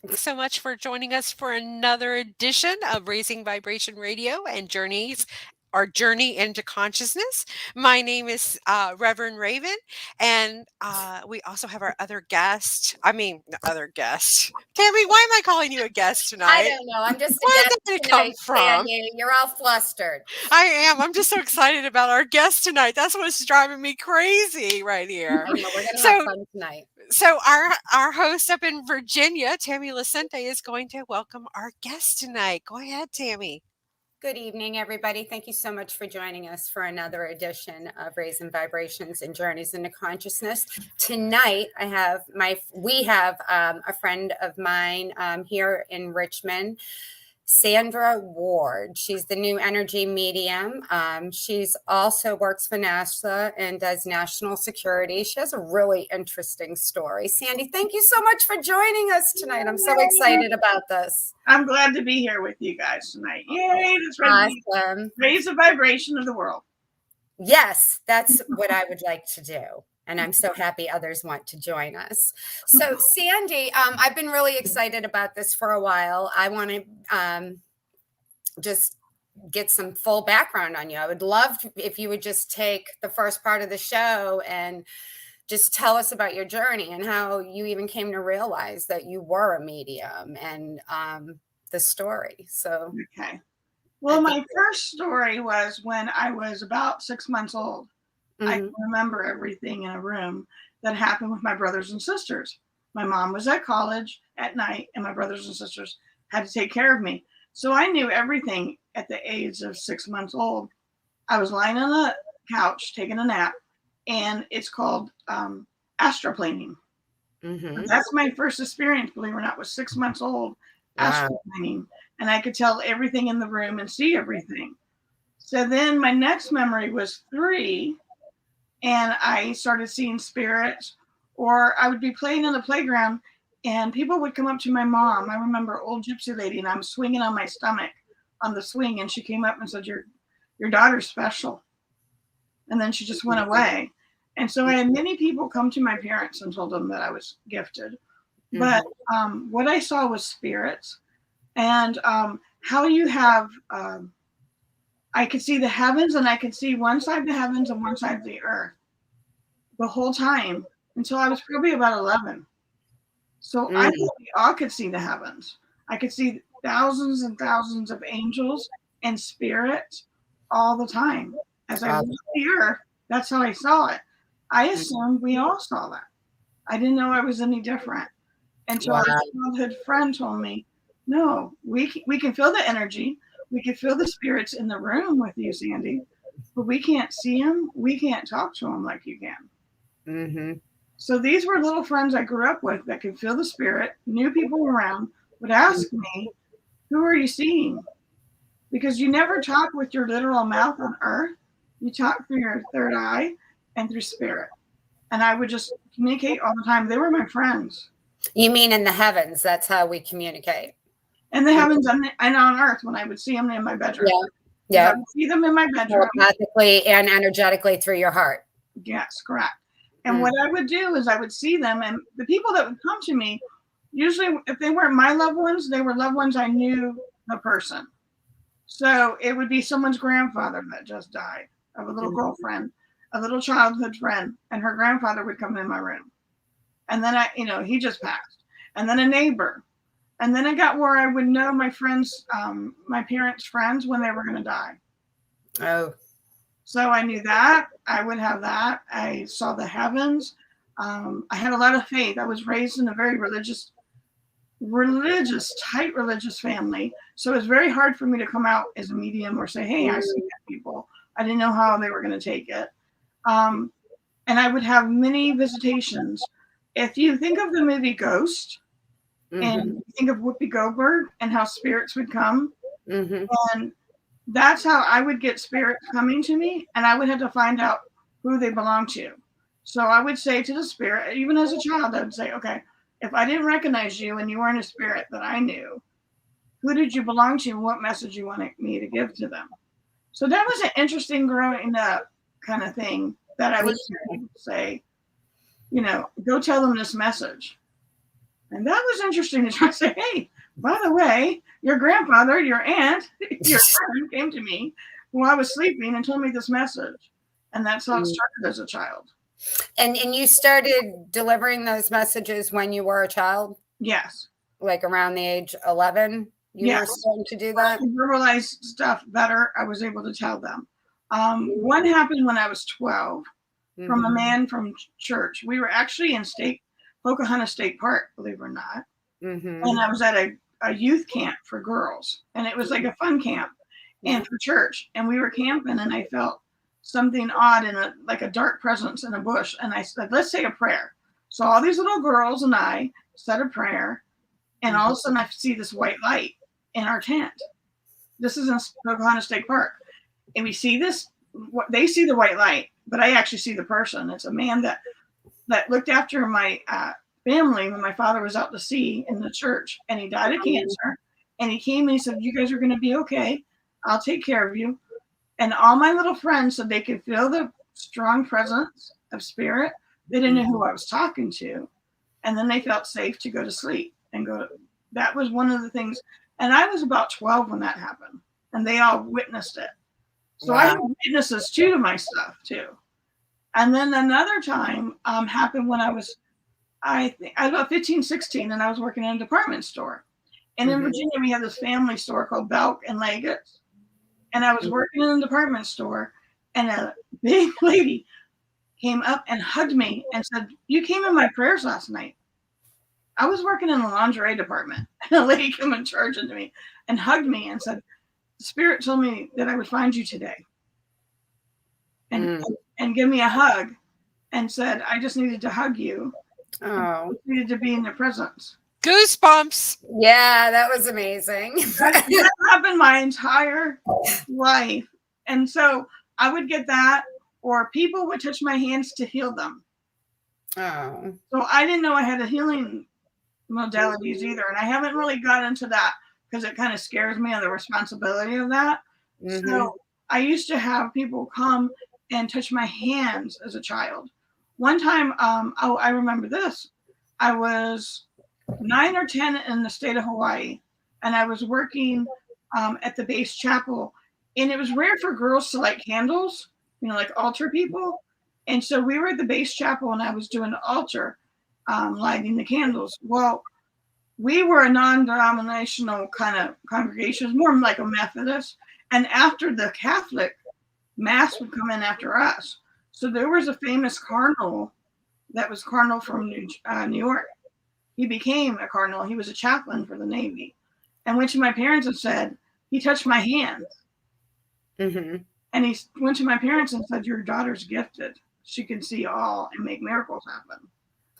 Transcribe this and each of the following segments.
Thanks so much for joining us for another edition of Raising Vibration Radio and our journey into consciousness. My name is Reverend Raven, and we also have our other guest. Other guest. Tammy, why am I calling you a guest I tonight? don't know. I'm just a Where guest did that come tonight, from? Sandy. You're all flustered. I am. I'm just so excited about our guest tonight. That's what's driving me crazy right here. I know we're gonna have So, fun tonight. our host up in Virginia, Tammy Lacente, is going to welcome our guest tonight. Go ahead, Tammy. Good evening, everybody. Thank you so much for joining us for another edition of Raising Vibrations and Journeys into Consciousness. Tonight, we have a friend of mine here in Richmond, Sandra Ward. She's the new energy medium. She's also works for NASA and does national security. She has a really interesting story. Sandy, thank you so much for joining us tonight. I'm so excited about this. I'm glad to be here with you guys tonight. Yay, that's right. Awesome. Raise the vibration of the world. Yes, that's what I would like to do. And I'm so happy others want to join us. So, Sandy, I've been really excited about this for a while. I want to just get some full background on you. I would love if you would just take the first part of the show and just tell us about your journey and how you even came to realize that you were a medium and the story. So, okay. Well, my first story was when I was about 6 months old. I can remember everything in a room that happened with my brothers and sisters. My mom was at college at night, and my brothers and sisters had to take care of me. So I knew everything at the age of 6 months old. I was lying on the couch taking a nap, and it's called astroplaning. That's my first experience, believe it or not, was 6 months old, astroplaning. And I could tell everything in the room and see everything. So then my next memory was 3, and I started seeing spirits, or I would be playing in the playground, and people would come up to my mom. I remember old gypsy lady, and I'm swinging on my stomach on the swing, and she came up and said, your daughter's special. And then she just went away. And so I had many people come to my parents and told them that I was gifted. But what I saw was spirits, and how you have, I could see the heavens, and I could see one side of the heavens and one side of the earth the whole time until I was probably about 11. So I think we all could see the heavens. I could see thousands and thousands of angels and spirits all the time. As I looked at the earth, that's how I saw it. I assumed we all saw that. I didn't know I was any different until a childhood friend told me, no, we can feel the energy. We can feel the spirits in the room with you, Sandy, but we can't see them. We can't talk to them like you can. So these were little friends I grew up with that could feel the spirit, knew people around, would ask me, who are you seeing? Because you never talk with your literal mouth on earth. You talk through your third eye and through spirit. And I would just communicate all the time. They were my friends. You mean in the heavens? That's how we communicate. In the heavens and on earth when I would see them in my bedroom. Yeah. I would see them in my bedroom. Telepathically and energetically through your heart. Yes, correct. And what I would do is I would see them, and the people that would come to me, usually if they weren't my loved ones, they were loved ones I knew the person. So it would be someone's grandfather that just died, of a little girlfriend, a little childhood friend, and her grandfather would come in my room. And then he just passed. And then a neighbor. And then it got where I would know my friends, my parents' friends when they were going to die. Oh. So I knew that. I would have that. I saw the heavens. I had a lot of faith. I was raised in a very religious, tight religious family. So it was very hard for me to come out as a medium or say, hey, I see people. I didn't know how they were going to take it. And I would have many visitations. If you think of the movie Ghost, and you think of Whoopi Goldberg and how spirits would come, and that's how I would get spirits coming to me, and I would have to find out who they belong to. So I would say to the spirit, even as a child, I would say, okay, if I didn't recognize you and you weren't a spirit that I knew, who did you belong to and what message you wanted me to give to them? So that was an interesting growing up kind of thing that I would say, go tell them this message. And that was interesting to try to say, hey, by the way, your grandfather, your aunt, your friend came to me while I was sleeping and told me this message. And that's how it started as a child. And you started delivering those messages when you were a child? Yes. Like around the age 11? You were starting to do that? To verbalize stuff better, I was able to tell them. One happened when I was 12 from a man from church. We were actually in Pocahontas State Park, believe it or not. And I was at a youth camp for girls. And it was like a fun camp and for church. And we were camping and I felt something odd in like a dark presence in a bush. And I said, let's say a prayer. So all these little girls and I said a prayer. And all of a sudden I see this white light in our tent. This is in Pocahontas State Park. And we see this, they see the white light, but I actually see the person. It's a man that looked after my family when my father was out to sea in the church, and he died of cancer. And he came and he said, you guys are going to be okay. I'll take care of you. And all my little friends said they could feel the strong presence of spirit. They didn't know who I was talking to. And then they felt safe to go to sleep and go. That was one of the things. And I was about 12 when that happened, and they all witnessed it. So I have witnesses too to my stuff too. And then another time happened when I was about 15, 16, and I was working in a department store. And in Virginia, we had this family store called Belk and Leggett's. And I was working in a department store, and a big lady came up and hugged me and said, you came in my prayers last night. I was working in the lingerie department, and a lady came and charged into me and hugged me and said, the spirit told me that I would find you today. And give me a hug and said, I just needed to hug you. Oh, needed to be in your presence. Goosebumps. Yeah, that was amazing. That happened my entire life. And so I would get that, or people would touch my hands to heal them. Oh. So I didn't know I had a healing modalities either. And I haven't really got into that because it kind of scares me on the responsibility of that. So I used to have people come and touch my hands as a child. One time, I remember this. I was 9 or 10 in the state of Hawaii, and I was working at the base chapel, and it was rare for girls to light candles, like altar people. And so we were at the base chapel, and I was doing the altar, lighting the candles. Well, we were a non-denominational kind of congregation, it was more like a Methodist. And after the Catholic Mass would come in after us. So there was a famous cardinal that was cardinal from New York. He became a cardinal. He was a chaplain for the Navy, and went to my parents and said, he touched my hands. And he went to my parents and said, your daughter's gifted. She can see all and make miracles happen.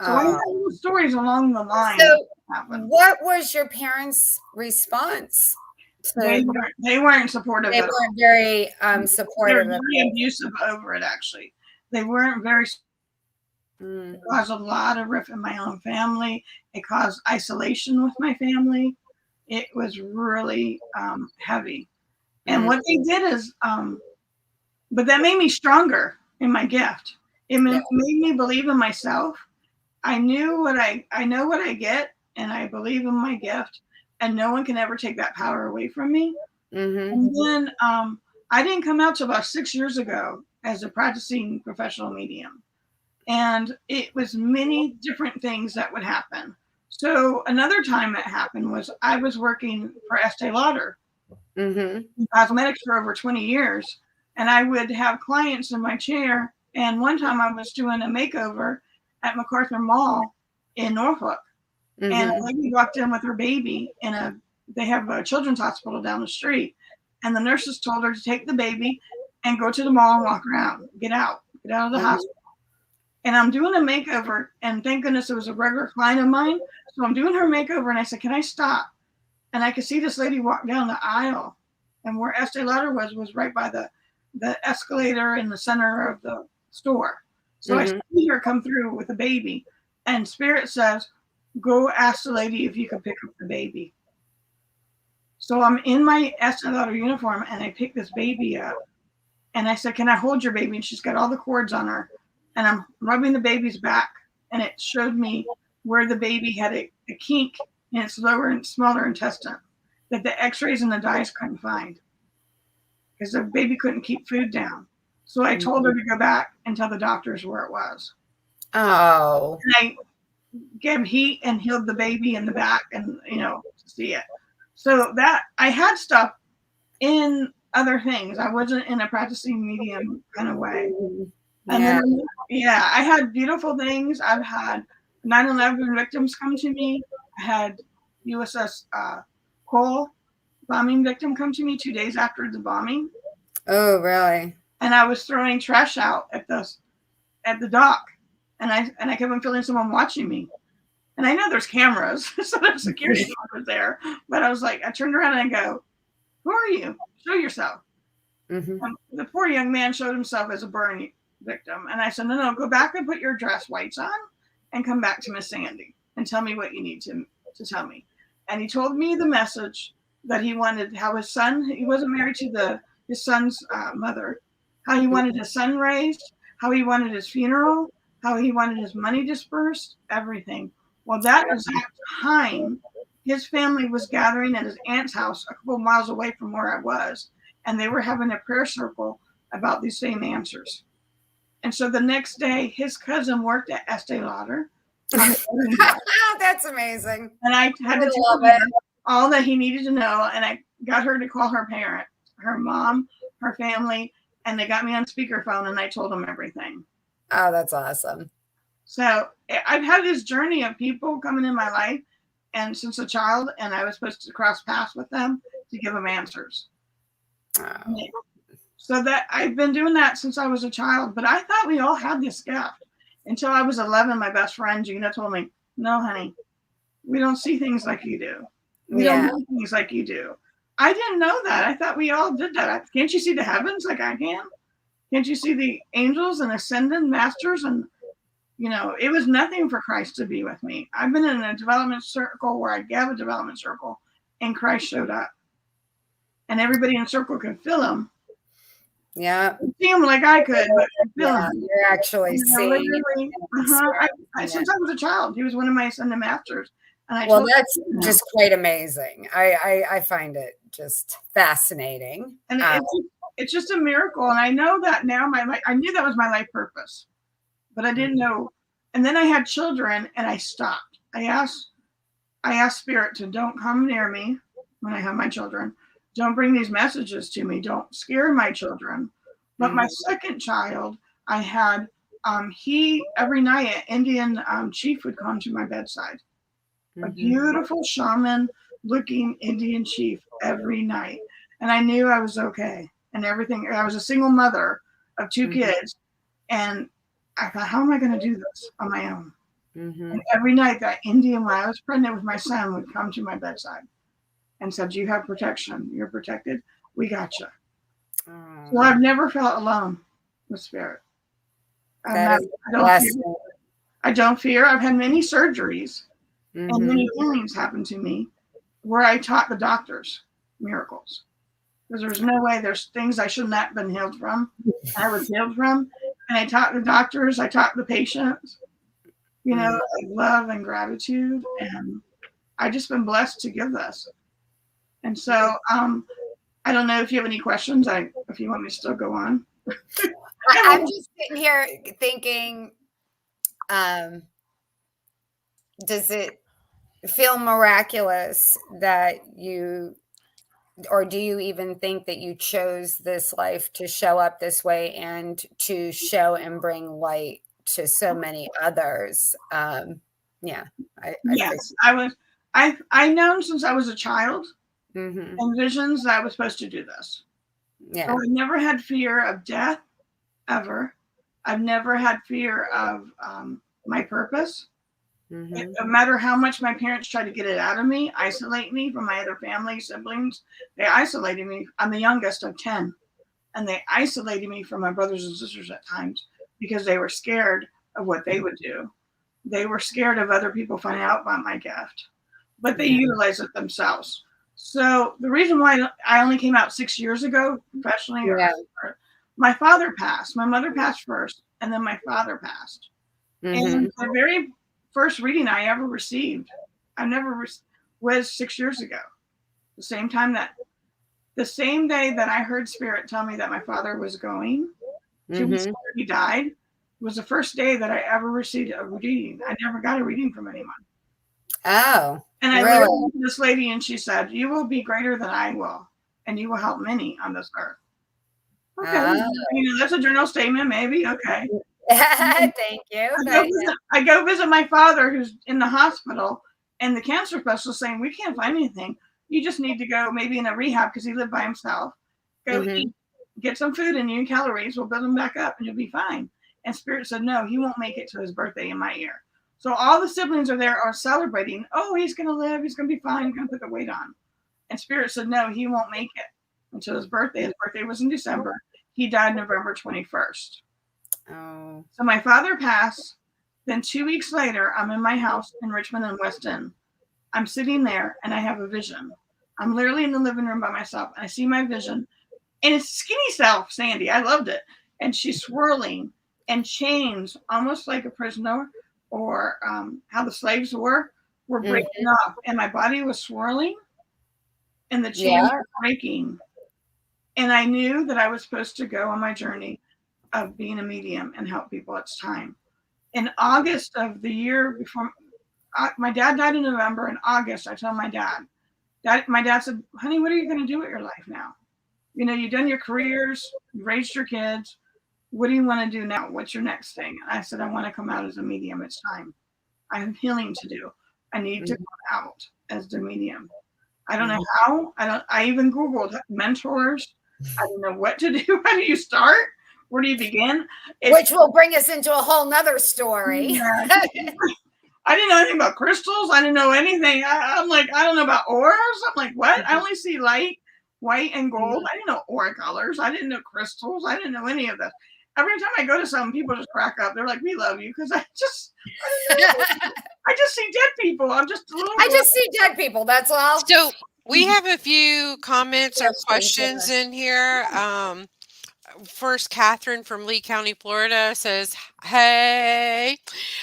So I have little stories along the line. So what was your parents' response? They weren't supportive. They weren't very supportive. They were very abusive over it, actually. They weren't very. It caused a lot of rift in my own family. It caused isolation with my family. It was really heavy. And what they did is, but that made me stronger in my gift. It made me believe in myself. I know what I get, and I believe in my gift. And no one can ever take that power away from me. And then I didn't come out till about 6 years ago as a practicing professional medium. And it was many different things that would happen. So another time it happened was I was working for Estee Lauder in cosmetics for over 20 years. And I would have clients in my chair. And one time I was doing a makeover at MacArthur Mall in Norfolk. And a lady walked in with her baby, and they have a children's hospital down the street. And the nurses told her to take the baby and go to the mall and walk around, get out of the hospital. And I'm doing a makeover, and thank goodness it was a regular client of mine. So I'm doing her makeover, and I said, can I stop? And I could see this lady walk down the aisle, and where Estee Lauder was right by the escalator in the center of the store. So I see her come through with a baby, and Spirit says, go ask the lady if you can pick up the baby. So I'm in my Estee Lauder uniform, and I pick this baby up, and I said, can I hold your baby? And she's got all the cords on her, and I'm rubbing the baby's back, and it showed me where the baby had a kink in its lower and smaller intestine that the x-rays and the dyes couldn't find because the baby couldn't keep food down. So I told her to go back and tell the doctors where it was. Oh. And I gave heat and healed the baby in the back and, to see it. So that I had stuff in other things. I wasn't in a practicing medium kind of way. And then, I had beautiful things. I've had 9/11 victims come to me. I had USS Cole bombing victim come to me 2 days after the bombing. Oh, really? And I was throwing trash out at the dock, and I kept on feeling someone watching me. And I know there's cameras, so there's security cameras there. But I was like, I turned around and I go, "Who are you? Show yourself." The poor young man showed himself as a burn victim, and I said, "No, go back and put your dress whites on, and come back to Miss Sandy and tell me what you need to tell me." And he told me the message that he wanted, how his son, he wasn't married to his son's mother, how he wanted his son raised, how he wanted his funeral, how he wanted his money dispersed, everything. Well, that exact time, his family was gathering at his aunt's house a couple of miles away from where I was, and they were having a prayer circle about these same answers. And so the next day, his cousin worked at Estee Lauder. That's amazing. And I had to tell him all that he needed to know, and I got her to call her parent, her mom, her family, and they got me on speakerphone, and I told them everything. Oh, that's awesome. So I've had this journey of people coming in my life, and since a child, and I was supposed to cross paths with them to give them answers. Oh. So that I've been doing that since I was a child, but I thought we all had this gift. Until I was 11, my best friend, Gina, told me, "No, honey, we don't see things like you do. We don't do things like you do." I didn't know that. I thought we all did that. Can't you see the heavens like I can? Can't you see the angels and ascended masters? And, it was nothing for Christ to be with me. I've been in a development circle where I gave a development circle, and Christ showed up. And everybody in the circle could feel him. Yeah. See him like I could, but feel him. You're actually seeing. Since I was a child, he was one of my ascended masters. And that's just quite amazing. I find it just fascinating. And it's just a miracle. And I know that now I knew that was my life purpose, but I didn't know. And then I had children and I stopped. I asked Spirit to don't come near me when I have my children. Don't bring these messages to me. Don't scare my children. But my second child, I had, every night, an Indian chief would come to my bedside. A beautiful shaman-looking Indian chief every night. And I knew I was okay. And everything, I was a single mother of 2 kids. And I thought, how am I going to do this on my own? And every night, that Indian, when I was pregnant with my son, would come to my bedside and said, "You have protection. You're protected. We got you." So I've never felt alone with Spirit. I don't fear. I've had many surgeries and many healings happen to me where I taught the doctors miracles. Because there's no way, there's things I should not have been healed from. I was healed from. And I taught the doctors, I taught the patients, love and gratitude. And I've just been blessed to give this. And so I don't know if you have any questions. If you want me to still go on. I'm just sitting here thinking, does it feel miraculous that or do you even think that you chose this life to show up this way and to show and bring light to so many others? Yes, I've known since I was a child. And visions that I was supposed to do this. So I never had fear of death, ever. I've never had fear of my purpose. No matter how much my parents tried to get it out of me, isolate me from my other family, siblings, they isolated me. I'm the youngest of 10. And they isolated me from my brothers and sisters at times because they were scared of what they would do. They were scared of other people finding out about my gift. But they utilized it themselves. So the reason why I only came out 6 years ago professionally, my father passed. My mother passed first, and then my father passed. And the very first reading I ever received I never was 6 years ago. The same day that I heard Spirit tell me that my father was going, 2 weeks later he died, was the first day that I ever received a reading. I never got a reading from anyone. Oh, and I really? went to this lady, and she said, "You will be greater than I will, and you will help many on this earth." Okay, that's a general statement, maybe. Okay. Thank you. I go visit my father, who's in the hospital, and the cancer specialist saying, "We can't find anything. You just need to go maybe in a rehab," because he lived by himself. Go eat, get some food in you and calories. We'll build him back up, and you'll be fine. And Spirit said, "No, he won't make it to his birthday in my year." So all the siblings are celebrating. Oh, he's going to live. He's going to be fine. He's going to put the weight on. And Spirit said, "No, he won't make it until his birthday." His birthday was in December. He died November 21st. Oh. So my father passed. Then 2 weeks later, I'm in my house in Richmond and West End. I'm sitting there and I have a vision. I'm literally in the living room by myself. And I see my vision. And it's skinny self, Sandy. I loved it. And she's swirling and chains, almost like a prisoner, or how the slaves were breaking off. And my body was swirling and the chains were breaking. And I knew that I was supposed to go on my journey of being a medium and help people. It's time. In August of the year before, my dad died in November. In August, I told my dad, my dad said, "Honey, what are you going to do with your life now? You know, you've done your careers, you raised your kids. What do you want to do now? What's your next thing?" And I said, "I want to come out as a medium. It's time. I have healing to do. I need to come out as the medium. I don't know how. I even Googled mentors. I don't know what to do. How do you start? Where do you begin?" Which will bring us into a whole nother story. Yeah. I didn't know anything about crystals. I didn't know anything. I'm like, I don't know about auras. I'm like, what? I only see light, white, and gold. I didn't know aura colors. I didn't know crystals. I didn't know any of this. Every time I go to some, people just crack up. They're like, "We love you," because I just see dead people. I just see dead people. That's all. So we have a few comments or questions in here. First, Catherine from Lee County, Florida says, "Hey,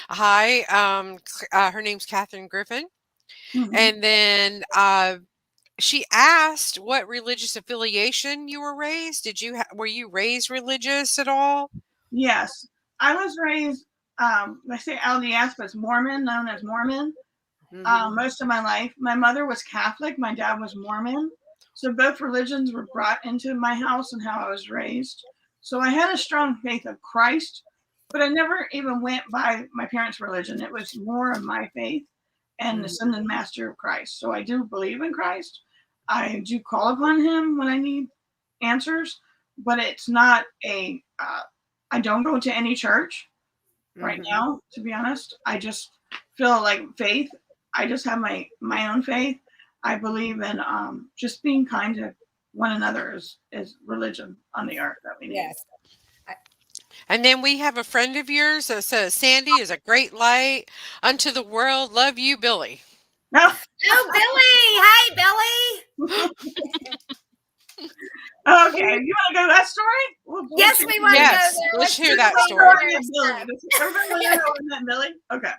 hi." Her name's Catherine Griffin. And then she asked what religious affiliation you were raised. Were you raised religious at all? Yes, I was raised. I say LDS, but it's Mormon, known as Mormon. Most of my life, my mother was Catholic. My dad was Mormon. So both religions were brought into my house and how I was raised. So I had a strong faith of Christ, but I never even went by my parents' religion. It was more of my faith and the Son and Master of Christ. So I do believe in Christ. I do call upon him when I need answers, but it's not I don't go to any church right now, to be honest. I just feel like faith. I just have my own faith. I believe in just being kind to one another is religion on the earth that we need. Yes. And then we have a friend of yours that says, "Sandy is a great light unto the world. Love you, Billy." No. Oh, Billy. Hi, Billy. Okay, you want to go to that story? Yes, we want to go there. Let's hear that story. Everybody know how I met Billy? Okay.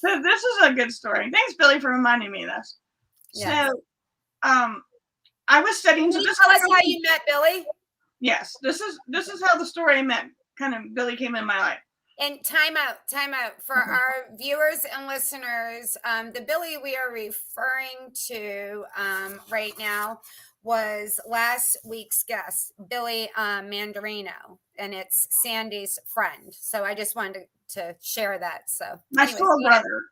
So this is a good story. Thanks, Billy, for reminding me of this. Yeah. So I was studying. Can you tell us how you met Billy? Yes, this is how the story met. Kind of Billy came in my life. And time out for our viewers and listeners. The Billy we are referring to right now was last week's guest, Billy Mandarino, and it's Sandy's friend. So I just wanted to share that. So my soul brother.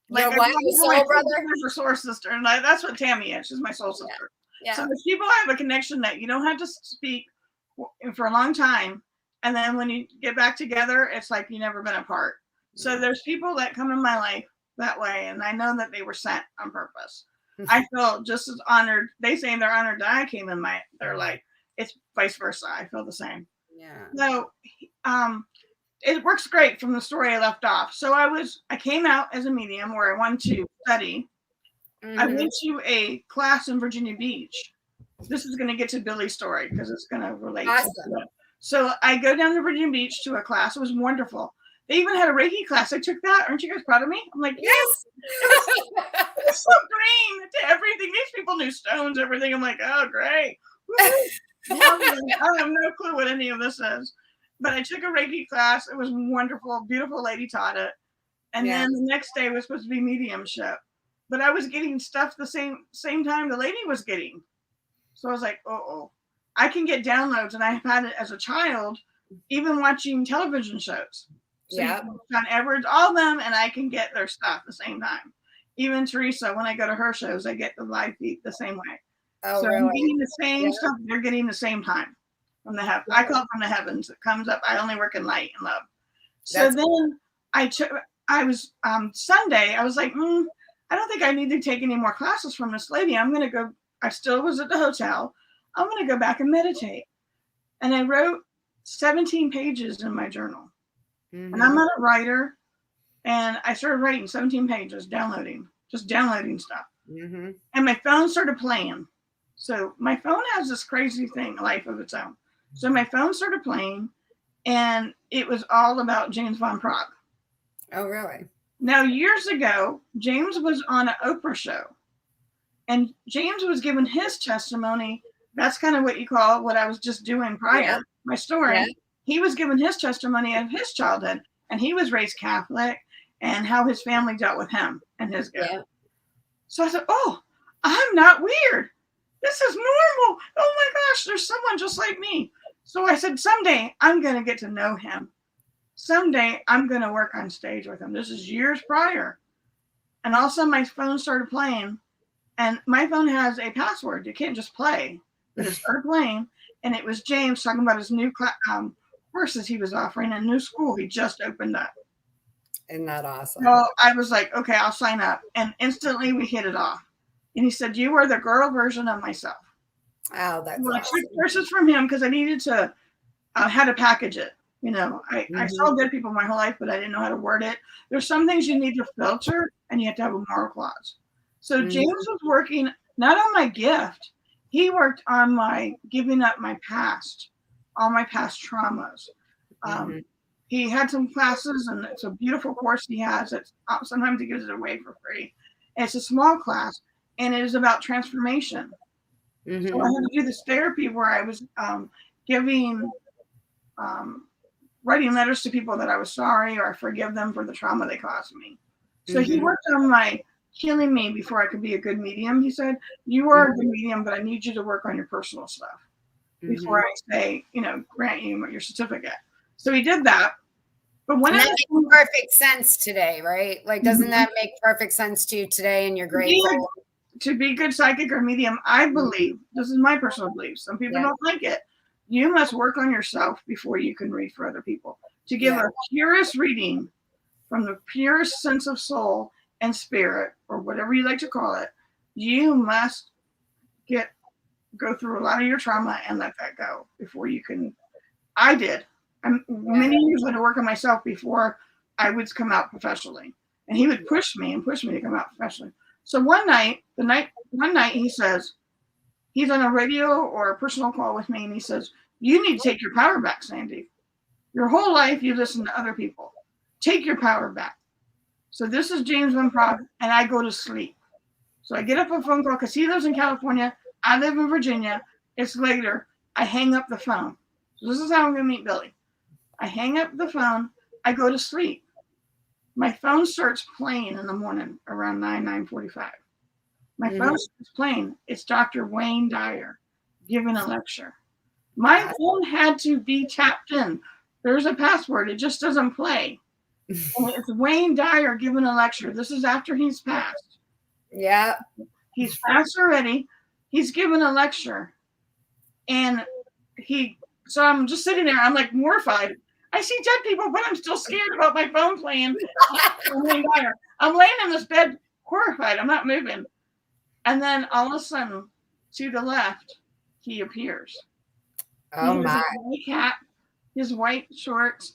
Your what? Your soul brother? Her soul sister, and that's what Tammy is. She's my soul sister. Yeah. So there's people have a connection that you don't have to speak for a long time, and then when you get back together, it's like you've never been apart. So there's people that come in my life that way, and I know that they were sent on purpose. I feel just as honored. They say they're honored that I came in their life. It's vice versa. I feel the same. Yeah. So, it works great from the story I left off. So I came out as a medium where I wanted to study. I went to a class in Virginia Beach. This is going to get to Billy's story because it's going to relate to it. So I go down to Virginia Beach to a class. It was wonderful. They even had a Reiki class. I took that. Aren't you guys proud of me? I'm like, Yes. it was so green to everything. These people knew stones, everything. I'm like, oh, great. I have no clue what any of this is. But I took a Reiki class. It was wonderful. Beautiful lady taught it. And then the next day was supposed to be mediumship. But I was getting stuff the same time the lady was getting. So I was like, oh, I can get downloads. And I've had it as a child, even watching television shows. So John Edwards, all of them, and I can get their stuff the same time. Even Teresa, when I go to her shows, I get the live feed the same way. Oh, so really? I'm getting the same stuff they're getting the same time from the heaven. I call it from the heavens. It comes up. I only work in light and love. So then I was Sunday. I was like, I don't think I need to take any more classes from this lady. I'm going to go. I still was at the hotel. I'm going to go back and meditate. And I wrote 17 pages in my journal. Mm-hmm. And I'm not a writer. And I started writing 17 pages, just downloading stuff. Mm-hmm. And my phone started playing. So my phone has this crazy thing, a life of its own. So my phone started playing, and it was all about James Van Praagh. Oh, really? Now, years ago, James was on an Oprah show, and James was giving his testimony. That's kind of what you call what I was just doing prior, my story. Yeah. He was giving his testimony of his childhood, and he was raised Catholic, and how his family dealt with him and his gift. Yeah. So I said, oh, I'm not weird. This is normal. Oh my gosh, there's someone just like me. So I said, someday I'm going to get to know him. Someday I'm going to work on stage with him. This is years prior. And all of a sudden my phone started playing, and my phone has a password. You can't just play, but it started playing. And it was James talking about his new courses he was offering, a new school he just opened up. Isn't that awesome? So I was like, okay, I'll sign up. And instantly we hit it off. And he said, you are the girl version of myself. Oh, that's well, awesome. I took courses from him because I needed to, how to package it. You know, I saw good people my whole life, but I didn't know how to word it. There's some things you need to filter, and you have to have a moral clause. So James was working not on my gift. He worked on my giving up my past, all my past traumas. He had some classes, and it's a beautiful course he has. It's sometimes he gives it away for free. And it's a small class, and it is about transformation. So I had to do this therapy where I was writing letters to people that I was sorry or I forgive them for the trauma they caused me. So he worked on my healing me before I could be a good medium. He said, you are a good medium, but I need you to work on your personal stuff before I say, grant you your certificate. So he did that. But when that makes perfect sense today, right? Like, doesn't that make perfect sense to you today? And you're grateful to be good psychic or medium. I believe, this is my personal belief. Some people don't like it. You must work on yourself before you can read for other people. To give a purest reading from the purest sense of soul and spirit, or whatever you like to call it, you must go through a lot of your trauma and let that go before you can. I did. Many years I had to work on myself before I would come out professionally. And he would push me to come out professionally. So one night he says, he's on a radio or a personal call with me, and he says, you need to take your power back, Sandy. Your whole life you listen to other people. Take your power back. So this is James Van Praagh, and I go to sleep. So I get up a phone call because he lives in California. I live in Virginia. It's later. I hang up the phone. So this is how I'm going to meet Billy. I hang up the phone. I go to sleep. My phone starts playing in the morning around 9:45. My phone starts playing. It's Dr. Wayne Dyer giving a lecture. My phone had to be tapped in. There's a password. It just doesn't play. And it's Wayne Dyer giving a lecture. This is after he's passed. Yeah. He's passed already. He's giving a lecture. And so I'm just sitting there. I'm like mortified. I see dead people, but I'm still scared about my phone playing. I'm laying in this bed horrified. I'm not moving. And then all of a sudden, to the left, he appears. Oh, my. His white hat, his white shorts,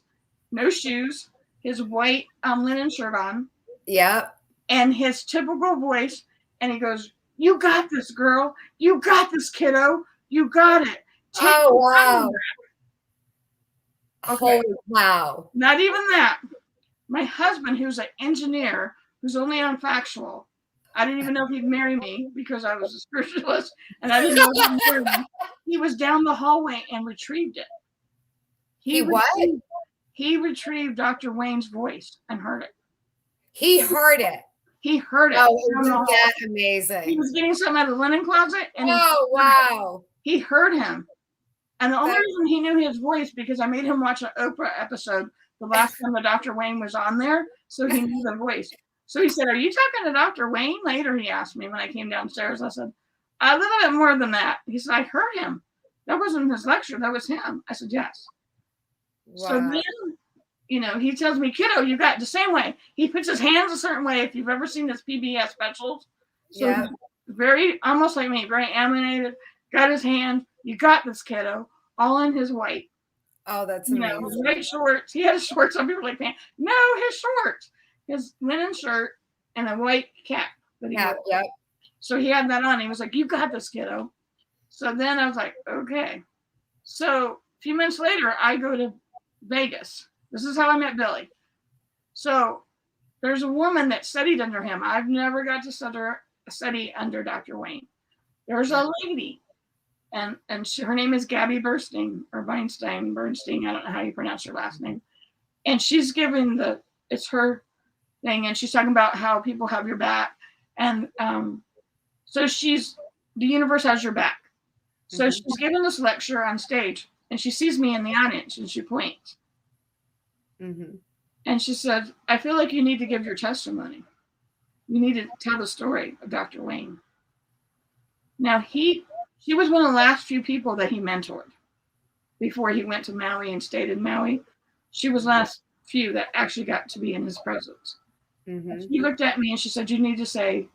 no shoes, his white linen shirt on. Yep. And his typical voice. And he goes, you got this, girl. You got this, kiddo. You got it. Oh, wow. Okay. Holy wow. Not even that. My husband, who's an engineer, who's only on factual, I didn't even know if he'd marry me because I was a spiritualist, and I didn't know if he'd marry me. He was down the hallway and retrieved it. He retrieved Dr. Wayne's voice and heard it. He heard it. He heard it. Oh, isn't that amazing? He was getting something out of the linen closet, and wow. He heard him. And the only reason he knew his voice because I made him watch an Oprah episode the last time the Dr. Wayne was on there, so he knew the voice. So he said, "Are you talking to Dr. Wayne?" Later, he asked me when I came downstairs. I said, "A little bit more than that." He said, "I heard him. That wasn't his lecture. That was him." I said, "Yes." Wow. So then, he tells me, "Kiddo, you got the same way." He puts his hands a certain way. If you've ever seen his PBS specials, so very almost like me, very animated. Got his hand. You got this, kiddo. All in his white. Oh, that's amazing. His white shorts. He had his shorts. Some people are like, "Man, no, his shorts, his linen shirt, and a white cap that he wore." Yep. So he had that on. He was like, "You got this, kiddo." So then I was like, "Okay." So a few minutes later, I go to Vegas. This is how I met Billy. So there's a woman that studied under him. I've never got to study under Dr. Wayne. There's a lady. And her name is Gabby Bernstein. I don't know how you pronounce her last name. And she's giving it's her thing, and she's talking about how people have your back. And so the universe has your back. So she's giving this lecture on stage, and she sees me in the audience, and she points. And she said, "I feel like you need to give your testimony. You need to tell the story of Dr. Wayne." Now, she was one of the last few people that he mentored before he went to Maui and stayed in Maui. She was the last few that actually got to be in his presence. She looked at me and she said, "You need to say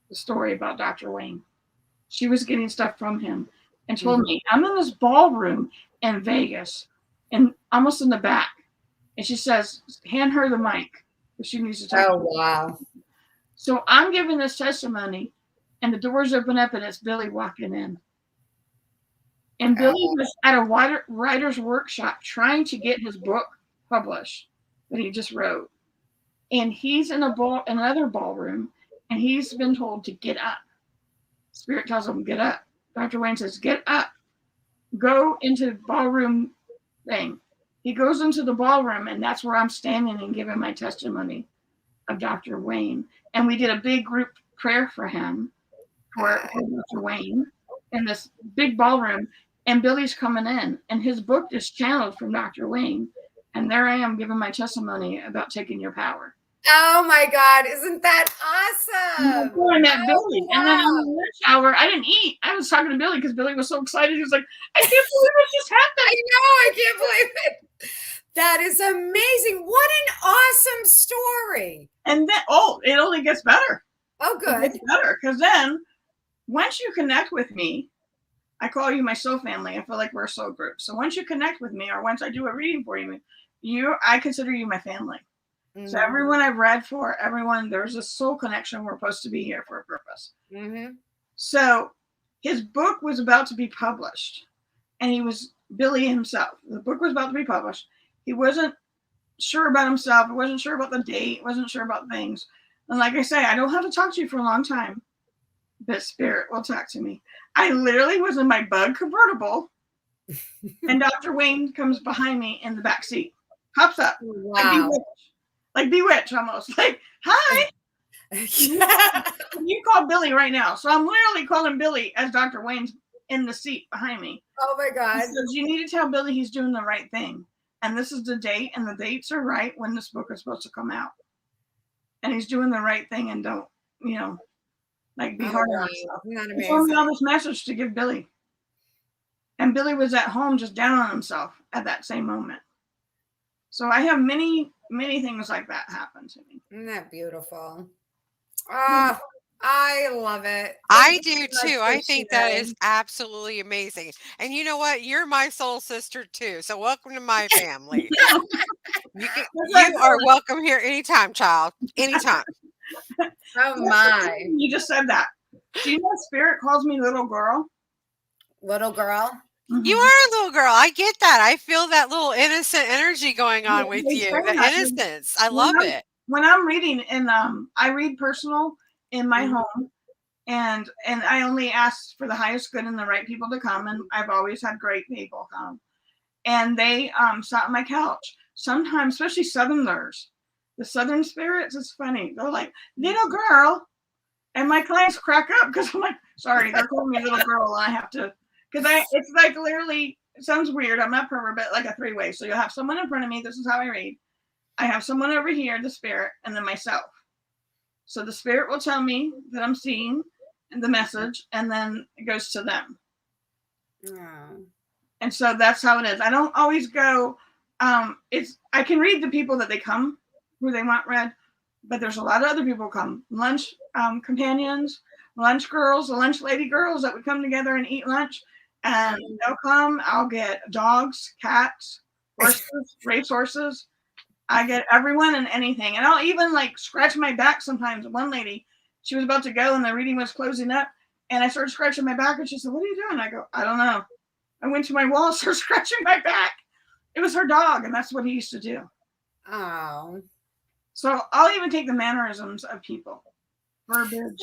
the story about Dr. Wayne." She was getting stuff from him and told me, "I'm in this ballroom in Vegas and almost in the back." And she says, "Hand her the mic. She needs to talk." Oh, wow. So I'm giving this testimony and the doors open up and it's Billy walking in. And Billy was at a writer's workshop trying to get his book published that he just wrote. And he's in another ballroom, and he's been told to get up. Spirit tells him, "Get up." Dr. Wayne says, "Get up. Go into the ballroom thing." He goes into the ballroom, and that's where I'm standing and giving my testimony of Dr. Wayne. And we did a big group prayer for him, for Dr. Wayne, in this big ballroom. And Billy's coming in, and his book is channeled from Dr. Wayne. And there I am giving my testimony about taking your power. Oh my God, isn't that awesome? I met Billy. Wow. And then in the lunch hour, I didn't eat. I was talking to Billy because Billy was so excited. He was like, "I can't believe what just happened." I know, I can't believe it. That is amazing. What an awesome story. And then, it only gets better. Oh, good. It gets better because then once you connect with me, I call you my soul family. I feel like we're a soul group. So once you connect with me, or once I do a reading for you, I consider you my family. So everyone I've read for, there's a soul connection. We're supposed to be here for a purpose. So his book was about to be published, and Billy himself. The book was about to be published. He wasn't sure about himself. He wasn't sure about the date. Wasn't sure about things. And like I say, I don't have to talk to you for a long time, but Spirit will talk to me. I literally was in my bug convertible, and Dr. Wayne comes behind me in the back seat, pops up, like Bewitched almost, like, "Hi." You call Billy right now. So I'm literally calling Billy as Dr. Wayne's in the seat behind me. Oh my God. He says, "You need to tell Billy he's doing the right thing. And this is the date, and the dates are right when this book is supposed to come out. And he's doing the right thing, and don't, be hard on himself." He told me all this message to give Billy. And Billy was at home just down on himself at that same moment. So I have many, many things like that happen to me. Isn't that beautiful? Oh, I love it. I do too. I think that is absolutely amazing. And you know what? You're my soul sister too. So welcome to my family. You are welcome here anytime, child. Anytime. Oh my. You just said that. Do you know Spirit calls me little girl? Little girl? You are a little girl. I get that. I feel that little innocent energy going on with They you. say The that innocence. I love it. when I'm reading, and I read personal in my Mhm. home, and I only ask for the highest good and the right people to come, and I've always had great people come, and they sat on my couch. Sometimes, especially Southerners, the Southern spirits. It's funny. They're like, little girl, and my clients crack up because I'm like, sorry, they're calling me little girl, and I have to, because it's like literally, it sounds weird. I'm not pervert, but like a three-way. So you'll have someone in front of me. This is how I read. I have someone over here, the spirit, and then myself. So the spirit will tell me that I'm seeing the message, and then it goes to them. Oh. And so that's how it is. I don't always go. I can read the people that they come who they want read, but there's a lot of other people come. Lunch companions, lunch girls, lunch lady girls that would come together and eat lunch, and they'll come. I'll get dogs, cats, horses, racehorses. I get everyone and anything. And I'll even like scratch my back sometimes. One lady, she was about to go and the reading was closing up. And I started scratching my back and she said, "What are you doing?" I go, "I don't know." I went to my wall and started scratching my back. It was her dog, and that's what he used to do. Oh. So I'll even take the mannerisms of people. Verbiage.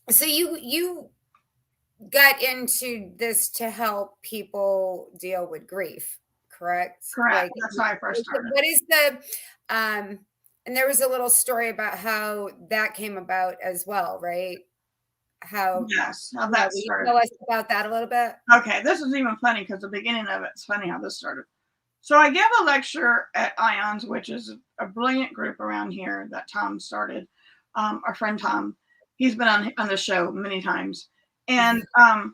So you got into this to help people deal with grief, correct? Correct. That's how I first started. What is the and there was a little story about how that came about as well, right? How that started. Tell us about that a little bit. Okay, this is even funny because the beginning of it's funny how this started. So I give a lecture at Ions, which is a brilliant group around here that Tom started. Our friend Tom, he's been on the show many times, and I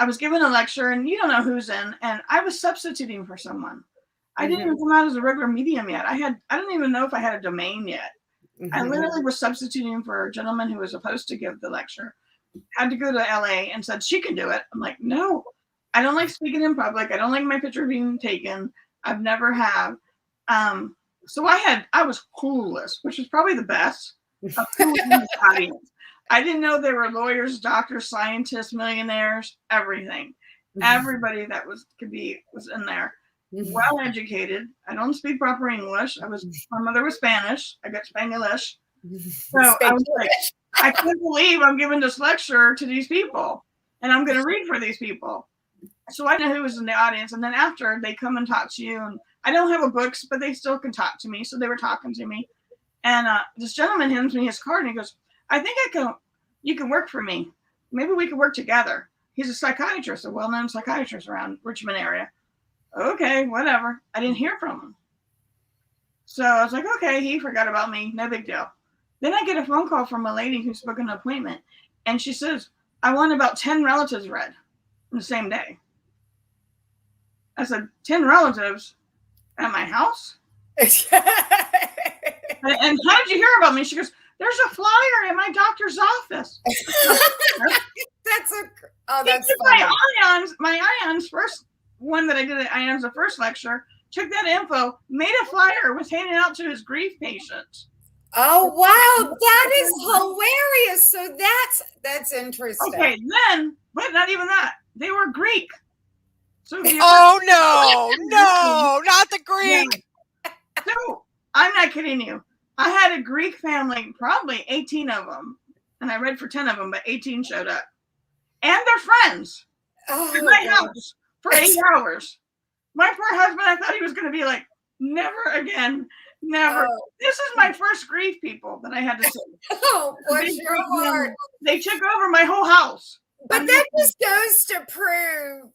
was given a lecture, and you don't know who's in, and I was substituting for someone. I didn't even come out as a regular medium yet. I don't even know if I had a domain yet. I literally was substituting for a gentleman who was supposed to give the lecture. Had to go to LA and said she can do it. I'm like, no, I don't like speaking in public. I don't like my picture being taken. I've never have. So I was clueless, which is probably the best of the audience. I didn't know there were lawyers, doctors, scientists, millionaires, everything. Everybody that was in there. Well educated. I don't speak proper English. My mother was Spanish. I got Spanglish. So I was like, I can't believe I'm giving this lecture to these people, and I'm going to read for these people. So I know who was in the audience, and then after they come and talk to you, and I don't have a books, but they still can talk to me. So they were talking to me, and this gentleman hands me his card, and he goes, "I think you can work for me. Maybe we could work together." He's a psychiatrist, a well-known psychiatrist around Richmond area. Okay, whatever. I didn't hear from him. So I was like, okay, he forgot about me. No big deal. Then I get a phone call from a lady who's booked an appointment. And she says, "I want about 10 relatives read in the same day." I said, 10 relatives at my house? And how did you hear about me? She goes, "There's a flyer in my doctor's office." That's my Ions first one that I did at Ions, the first lecture, took that info, made a flyer, was handing out to his grief patients. Oh wow, that is hilarious. So that's interesting. Okay, then, but not even that. They were Greek. So no, not the Greek. Yeah. So I'm not kidding you. I had a Greek family, probably 18 of them, and I read for 10 of them, but 18 showed up, and their friends at my house for 8 hours. My poor husband, I thought he was going to be like, never again, never. This is my first grief, people, that I had to say. Oh, bless your heart. They took over my whole house. But that just goes to prove,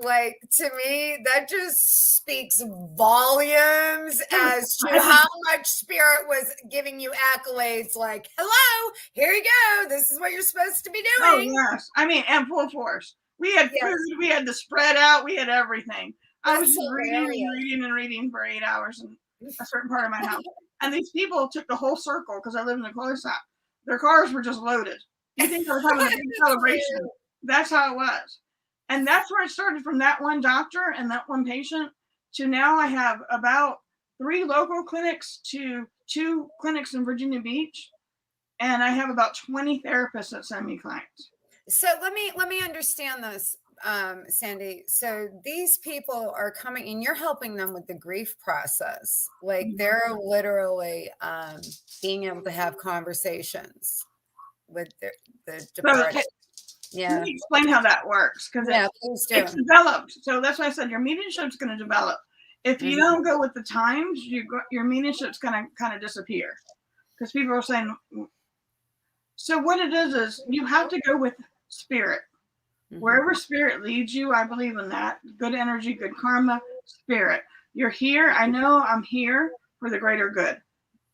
like, to me, that just speaks volumes as to how much spirit was giving you accolades. Like, hello, here you go. This is what you're supposed to be doing. Oh, yes. I mean, and full force. We had food, we had the spread out, we had everything. I was just reading for 8 hours in a certain part of my house. And these people took the whole circle because I live in a cul-de-sac. Their cars were just loaded. You think I was having a big celebration. That's how it was. And that's where it started, from that one doctor and that one patient to now I have about 3 local clinics to 2 clinics in Virginia Beach. And I have about 20 therapists that send me clients. So let me understand this, Sandy. So these people are coming and you're helping them with the grief process. Like they're literally being able to have conversations with the So departed. Yeah. let me explain how that works, because Please do. it's developed. So that's why I said your mediumship's going to develop. If you don't go with the times, your mediumship's going to kind of disappear, because people are saying. So what it is you have to go with spirit. Wherever spirit leads you, I believe in that. Good energy, good karma, spirit. You're here. I know I'm here for the greater good.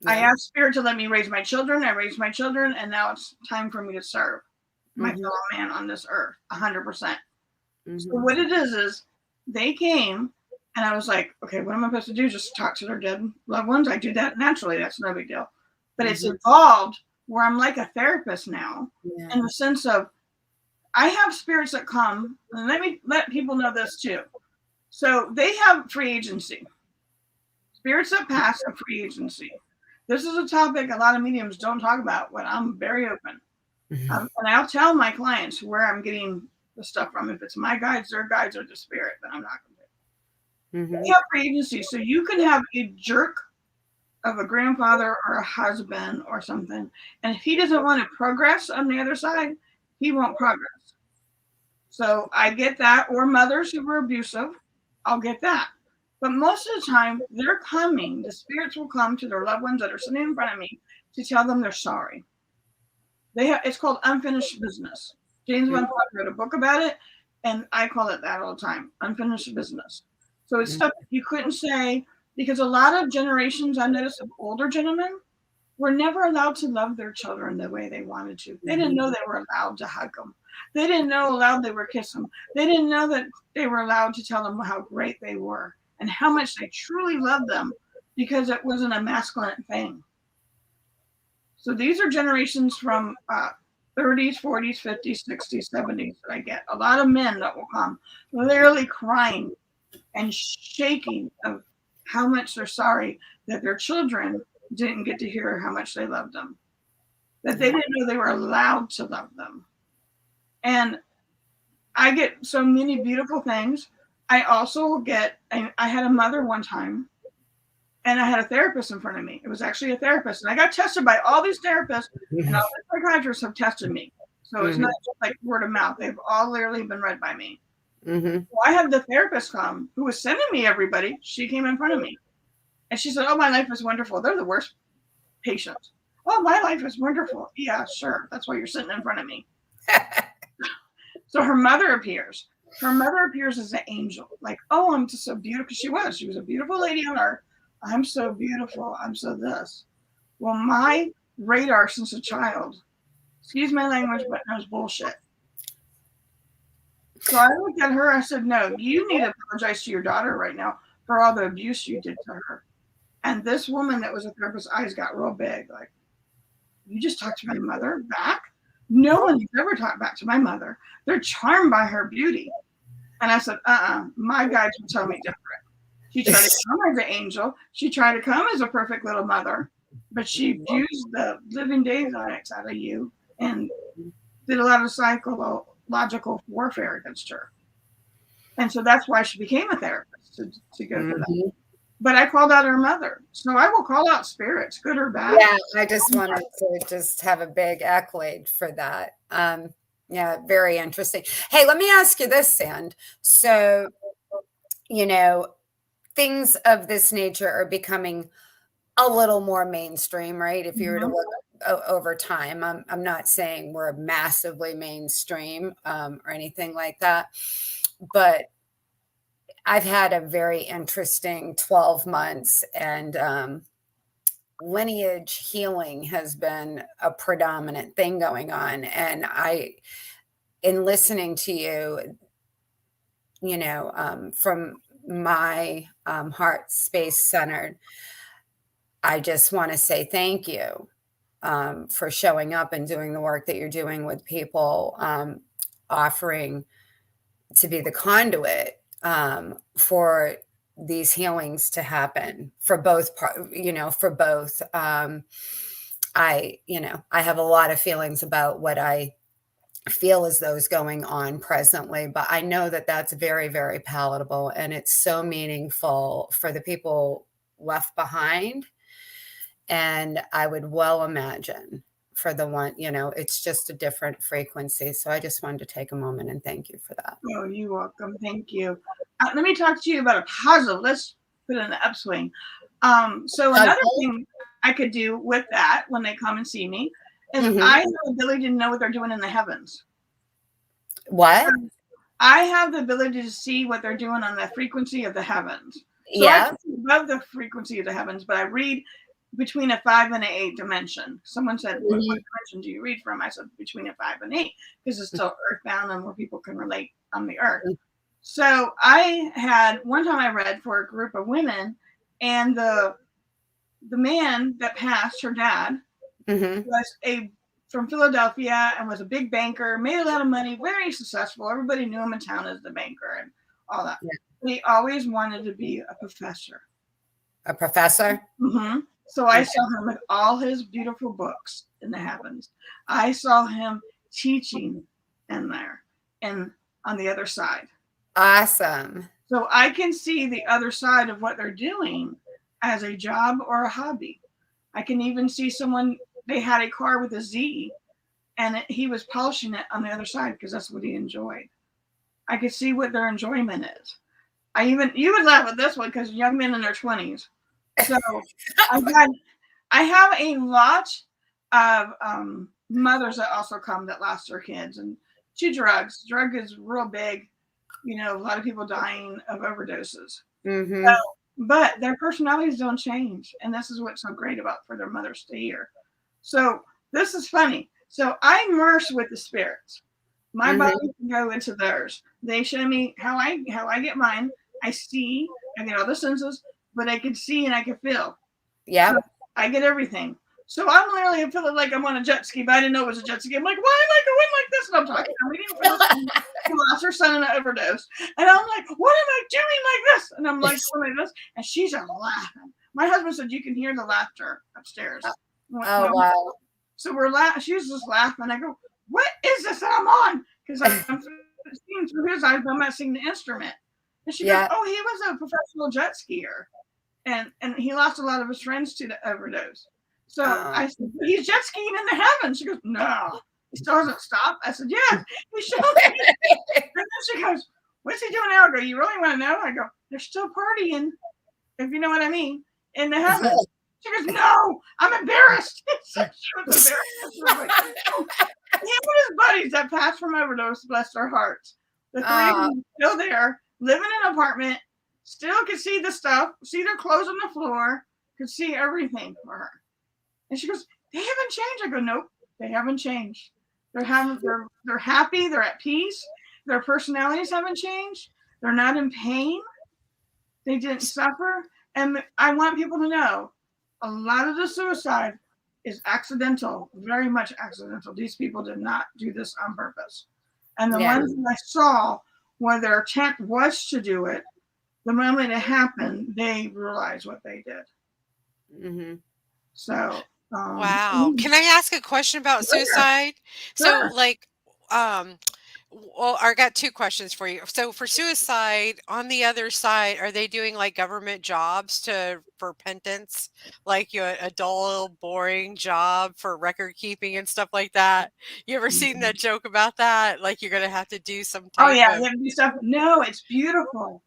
Yeah. I asked spirit to let me raise my children. I raised my children, and now it's time for me to serve my fellow man on this earth, 100%. So what it is they came, and I was like, okay, what am I supposed to do? Just talk to their dead loved ones? I do that naturally. That's no big deal. But it's evolved where I'm like a therapist now, in the sense of I have spirits that come, and let me let people know this too. So they have free agency. Spirits that pass have free agency. This is a topic a lot of mediums don't talk about, but I'm very open. And I'll tell my clients where I'm getting the stuff from. If it's my guides, their guides, or the spirit, then I'm not going to. They have free agency. So you can have a jerk of a grandfather or a husband or something, and if he doesn't want to progress on the other side, he won't progress. So I get that. Or mothers who were abusive, I'll get that. But most of the time, they're coming. The spirits will come to their loved ones that are sitting in front of me to tell them they're sorry. It's called unfinished business. James Van Praagh wrote a book about it, and I call it that all the time, unfinished business. So it's stuff that you couldn't say, because a lot of generations, I noticed, of older gentlemen were never allowed to love their children the way they wanted to. They didn't know they were allowed to hug them. They didn't know allowed they were kiss them. They didn't know that they were allowed to tell them how great they were and how much they truly loved them, because it wasn't a masculine thing. So these are generations from 30s, 40s, 50s, 60s, 70s that I get. A lot of men that will come literally crying and shaking of how much they're sorry that their children didn't get to hear how much they loved them, that they didn't know they were allowed to love them. And I get so many beautiful things. I also get, I had a mother one time, and I had a therapist in front of me. It was actually a therapist. And I got tested by all these therapists, and all the psychiatrists have tested me. So it's not just like word of mouth. They've all literally been read by me. So I had the therapist come who was sending me everybody. She came in front of me. And she said, oh, my life is wonderful. They're the worst patients. Oh, my life is wonderful. Yeah, sure. That's why you're sitting in front of me. So her mother appears. Her mother appears as an angel. Like, oh, I'm just so beautiful. She was a beautiful lady on earth. I'm so beautiful. I'm so this. Well, my radar since a child, excuse my language, but knows bullshit. So I looked at her. I said, no, you need to apologize to your daughter right now for all the abuse you did to her. And this woman that was a therapist's eyes got real big. Like, you just talked to my mother back? No one's ever talked back to my mother. They're charmed by her beauty. And I said, my guides will tell me different. She tried to come as an angel. She tried to come as a perfect little mother, but she used the living daylights out of you and did a lot of psychological warfare against her. And so that's why she became a therapist, to go through that. But I called out her mother. So I will call out spirits, good or bad. Yeah, I just wanted to just have a big accolade for that. Yeah, very interesting. Hey, let me ask you this, Sand. So, things of this nature are becoming a little more mainstream, right? If you were to look over time, I'm not saying we're massively mainstream or anything like that, but I've had a very interesting 12 months, and lineage healing has been a predominant thing going on. And in listening to you, from my heart space centered, I just want to say thank you for showing up and doing the work that you're doing with people, offering to be the conduit for these healings to happen for both, for both. I have a lot of feelings about what I feel as though is going on presently, but I know that that's very, very palatable, and it's so meaningful for the people left behind. And I would well imagine for the one, it's just a different frequency. So I just wanted to take a moment and thank you for that. Oh, you're welcome. Thank you. Let me talk to you about a positive. Let's put it in the upswing. So another thing I could do with that when they come and see me is I have the ability to know what they're doing in the heavens. What? I have the ability to see what they're doing on the frequency of the heavens. So Yeah. I love the frequency of the heavens, but I read between a 5 and an 8 dimension. Someone said, what dimension do you read from? I said, between a 5 and 8, because it's still earthbound and where people can relate on the earth. So I had one time I read for a group of women, and the man that passed, her dad, was from Philadelphia and was a big banker, made a lot of money, very successful. Everybody knew him in town as the banker and all that. Yeah. He always wanted to be a professor. A professor? So I saw him with all his beautiful books in the heavens. I saw him teaching in there and on the other side. Awesome. So I can see the other side of what they're doing as a job or a hobby. I can even see someone, they had a car with a Z, and he was polishing it on the other side because that's what he enjoyed. I could see what their enjoyment is. You would laugh at this one because young men in their 20s. So I have a lot of mothers that also come that lost their kids and to drugs. Drug is real big. A lot of people dying of overdoses. So, but their personalities don't change. And this is what's so great about for their mothers to hear. So this is funny. So I immerse with the spirits. My body can go into theirs. They show me how I get mine. I see, I get all the senses, but I can see and I can feel. Yeah. So I get everything. So I'm literally feeling like I'm on a jet ski, but I didn't know it was a jet ski. I'm like, why am I going like this? And I'm reading for this. She lost her son in an overdose. And I'm like, what am I doing like this? And I'm like, going like this. And she's just laughing. My husband said, you can hear the laughter upstairs. Oh, wow. So we're laughing. She was just laughing. I go, what is this that I'm on? Because I'm seeing through his eyes, but I'm not seeing the instrument. And she goes, oh, he was a professional jet skier. And he lost a lot of his friends to the overdose. So I said, he's jet skiing in the heavens. She goes, no, he still hasn't stopped. I said, yes, he showed me. And then she goes, what's he doing now? I go, you really want to know? I go, they're still partying, if you know what I mean, in the heavens. She goes, no, I'm embarrassed. She was embarrassed. Him and his buddies that passed from overdose, bless their hearts. The three of them still there, live in an apartment, still could see the stuff, see their clothes on the floor, could see everything for her. And she goes, they haven't changed. I go, nope, they haven't changed. They're happy, they're at peace, their personalities haven't changed, they're not in pain, they didn't suffer. And I want people to know a lot of the suicide is accidental, very much accidental. These people did not do this on purpose. And the ones that I saw where their intent was to do it, the moment it happened, they realized what they did. So, wow. Can I ask a question about suicide? Sure. So, like, well, I got two questions for you. So, for suicide, on the other side, are they doing like government jobs for penance, like a dull, boring job for record keeping and stuff like that? You ever seen that joke about that? Like, you're gonna have to do some type you of. have to do stuff. No, it's beautiful.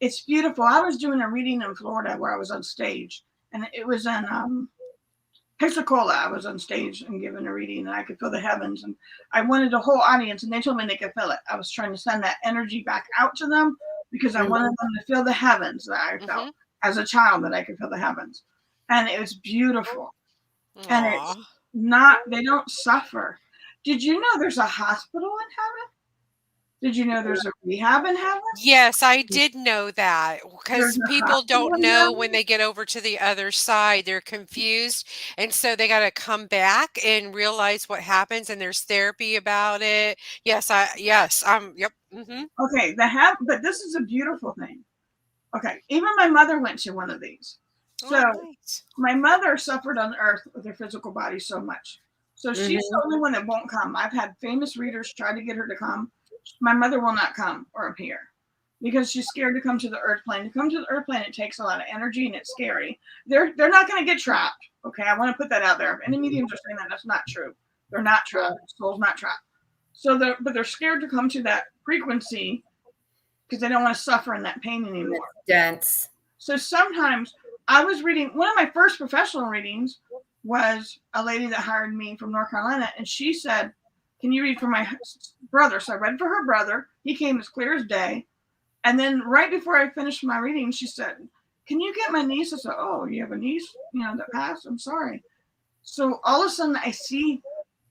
It's beautiful. I was doing a reading in Florida where I was on stage, and it was in Pensacola. I was on stage and giving a reading, and I could feel the heavens, and I wanted a whole audience, and they told me they could feel it. I was trying to send that energy back out to them because I wanted them to feel the heavens that I felt as a child, that I could feel the heavens. And it was beautiful. Aww. And it's not, they don't suffer. Did you know there's a hospital in heaven? Did you know there's a rehab in heaven? Yes, I did know that, because people don't know when they get over to the other side. They're confused, and so they got to come back and realize what happens, and there's therapy about it. Yes, yep. Okay, but this is a beautiful thing. Okay, even my mother went to one of these. So nice. My mother suffered on earth with her physical body so much. So she's the only one that won't come. I've had famous readers try to get her to come. My mother will not come or appear because she's scared to come to the earth plane. To come to the earth plane, it takes a lot of energy and it's scary. They're not going to get trapped. Okay, I want to put that out there. If any mediums are saying that, that's not true. They're not trapped. The soul's not trapped. So they're scared to come to that frequency because they don't want to suffer in that pain anymore. Dense. So sometimes I was reading, one of my first professional readings was a lady that hired me from North Carolina, and she said, can you read for my brother? So I read for her brother. He came as clear as day. And then right before I finished my reading, she said, can you get my niece? I said, oh, you have a niece, that passed? I'm sorry. So all of a sudden I see,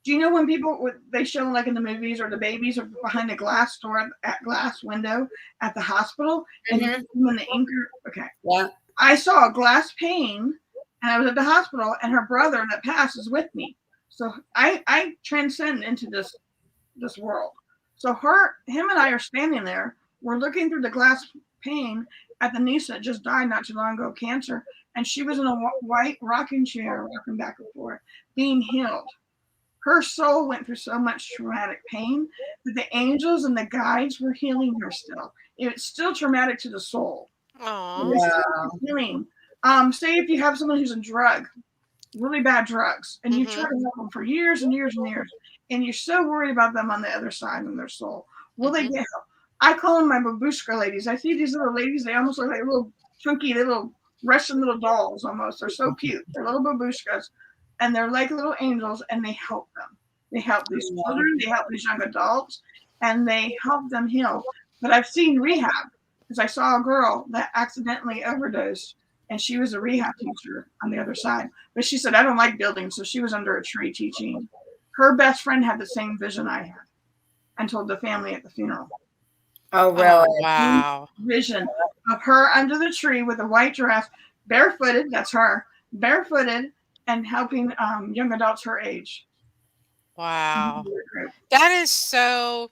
do you know when people, they show like in the movies or the babies are behind a glass door, at glass window at the hospital, and when the anchor, okay. Yeah. I saw a glass pane and I was at the hospital and her brother that passed is with me. So I transcend into this world. So him and I are standing there. We're looking through the glass pane at the niece that just died not too long ago, cancer. And she was in a white rocking chair, rocking back and forth, being healed. Her soul went through so much traumatic pain that the angels and the guides were healing her still. It's still traumatic to the soul. Aww. Healing. Say if you have someone who's in really bad drugs, and you try to help them for years and years and years, and you're so worried about them on the other side in their soul. Will they get help? I call them my babushka ladies. I see these little ladies, they almost look like little chunky little Russian little dolls almost. They're so cute. They're little babushkas, and they're like little angels, and they help them. They help these children, they help these young adults, and they help them heal. But I've seen rehab, because I saw a girl that accidentally overdosed, and she was a rehab teacher on the other side. But she said, I don't like buildings, so she was under a tree teaching. Her best friend had the same vision I had and told the family at the funeral. Oh, really? Wow. Vision of her under the tree with a white dress, barefooted, that's her, barefooted, and helping young adults her age. Wow. That is so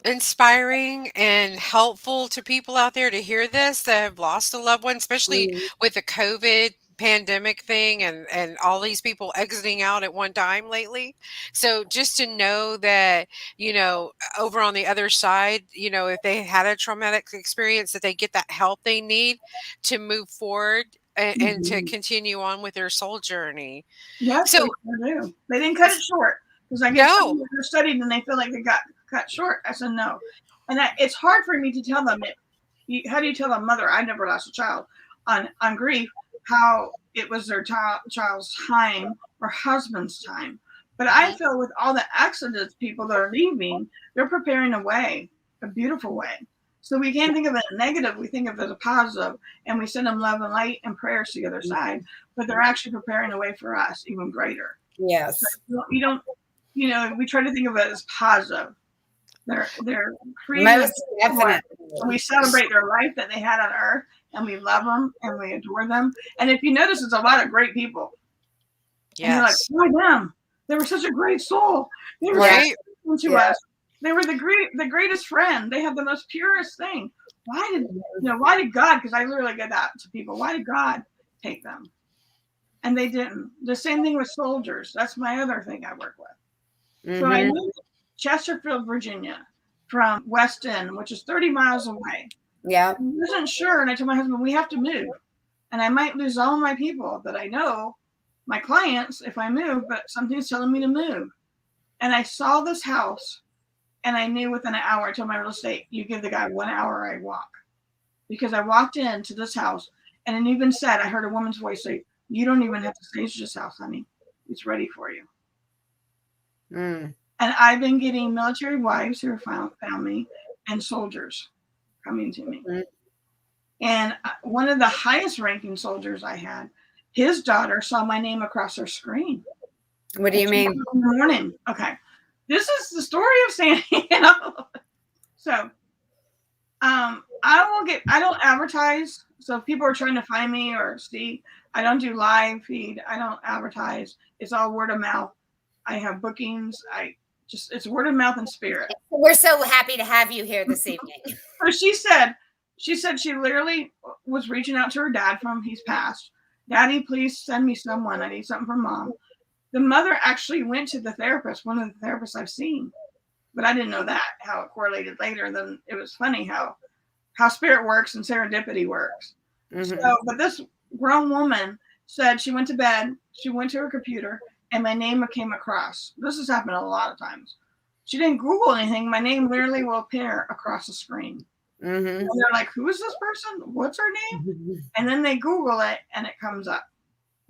inspiring and helpful to people out there to hear this that have lost a loved one, especially with the COVID pandemic thing and all these people exiting out at one time lately. So just to know that, over on the other side, if they had a traumatic experience, that they get that help they need to move forward and to continue on with their soul journey. Yes, so they do. They didn't cut it short, because I guess they're studied and they feel like they got cut short. I said no, and it's hard for me to tell them. How do you tell a mother? I never lost a child on grief. How it was their child's time or husband's time. But I feel with all the exodus people that are leaving, they're preparing a way, a beautiful way. So we can't think of it as negative. We think of it as a positive, and we send them love and light and prayers to the other side. But they're actually preparing a way for us, even greater. Yes. So we don't, we try to think of it as positive. They're creating. We celebrate their life that they had on earth, and we love them and we adore them. And if you notice, it's a lot of great people. Yes. And you're like, why them? They were such a great soul. They were to us. They were the greatest friend. They have the most purest thing. Why did God? Because I literally get that to people. Why did God take them? And they didn't. The same thing with soldiers. That's my other thing I work with. So I moved to Chesterfield, Virginia, from West End, which is 30 miles away. Yeah. I wasn't sure, and I told my husband, we have to move. And I might lose all my people that I know, my clients, if I move, but something's telling me to move. And I saw this house, and I knew within an hour, I told my real estate, you give the guy 1 hour, I walk. Because I walked into this house, and it even said, I heard a woman's voice say, you don't even have to stage this house, honey. It's ready for you. And I've been getting military wives who found me, and soldiers coming to me. And one of the highest ranking soldiers I had, his daughter saw my name across her screen. What do you mean? In the morning. Okay. This is the story of Sandy. So I don't advertise. So if people are trying to find me or see, I don't do live feed. I don't advertise. It's all word of mouth. I have bookings. It's word of mouth and spirit. We're so happy to have you here this evening. So she said she literally was reaching out to her dad he's passed. Daddy, please send me someone. I need something from mom. The mother actually went to the therapist, one of the therapists I've seen, but I didn't know that, how it correlated later. And then it was funny how spirit works and serendipity works. So, but this grown woman said she went to bed, she went to her computer, and my name came across. This has happened a lot of times. She didn't Google anything. My name literally will appear across the screen. And they're like, who is this person? What's her name? And then they Google it and it comes up.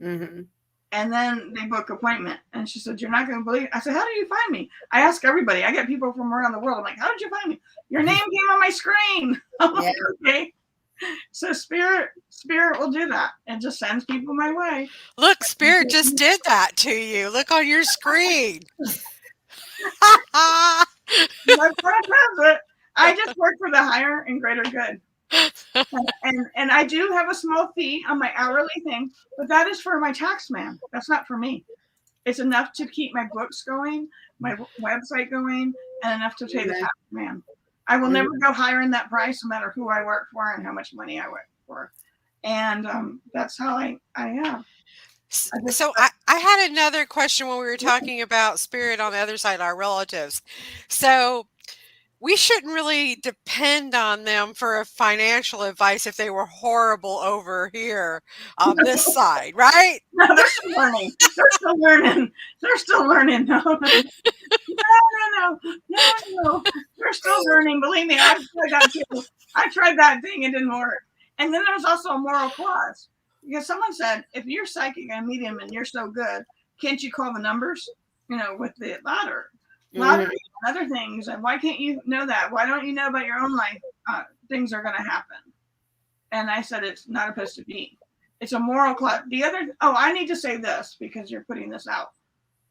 And then they book appointment. And she said, you're not going to believe it. I said, how did you find me? I ask everybody. I get people from around the world. I'm like, how did you find me? Your name came on my screen. I'm like, okay. So spirit will do that and just sends people my way. Look, spirit just did that to you. Look on your screen. That's what it. I just work for the higher and greater good. And I do have a small fee on my hourly thing, but that is for my tax man. That's not for me. It's enough to keep my books going, my website going, and enough to pay the tax man. I will never go higher in that price, no matter who I work for and how much money I work for. And that's how I am. So I had another question when we were talking about spirit on the other side, our relatives. So we shouldn't really depend on them for financial advice if they were horrible over here on this side, right? No, they're still learning. They're still learning. No. They're still learning. Believe me, I've tried that too. I tried that thing. It didn't work. And then there was also a moral clause. Because someone said, if you're psychic and medium and you're so good, can't you call the numbers? With the lottery and other things. And why can't you know that? Why don't you know about your own life? Things are going to happen. And I said, it's not supposed to be. It's a moral clause. I need to say this because you're putting this out.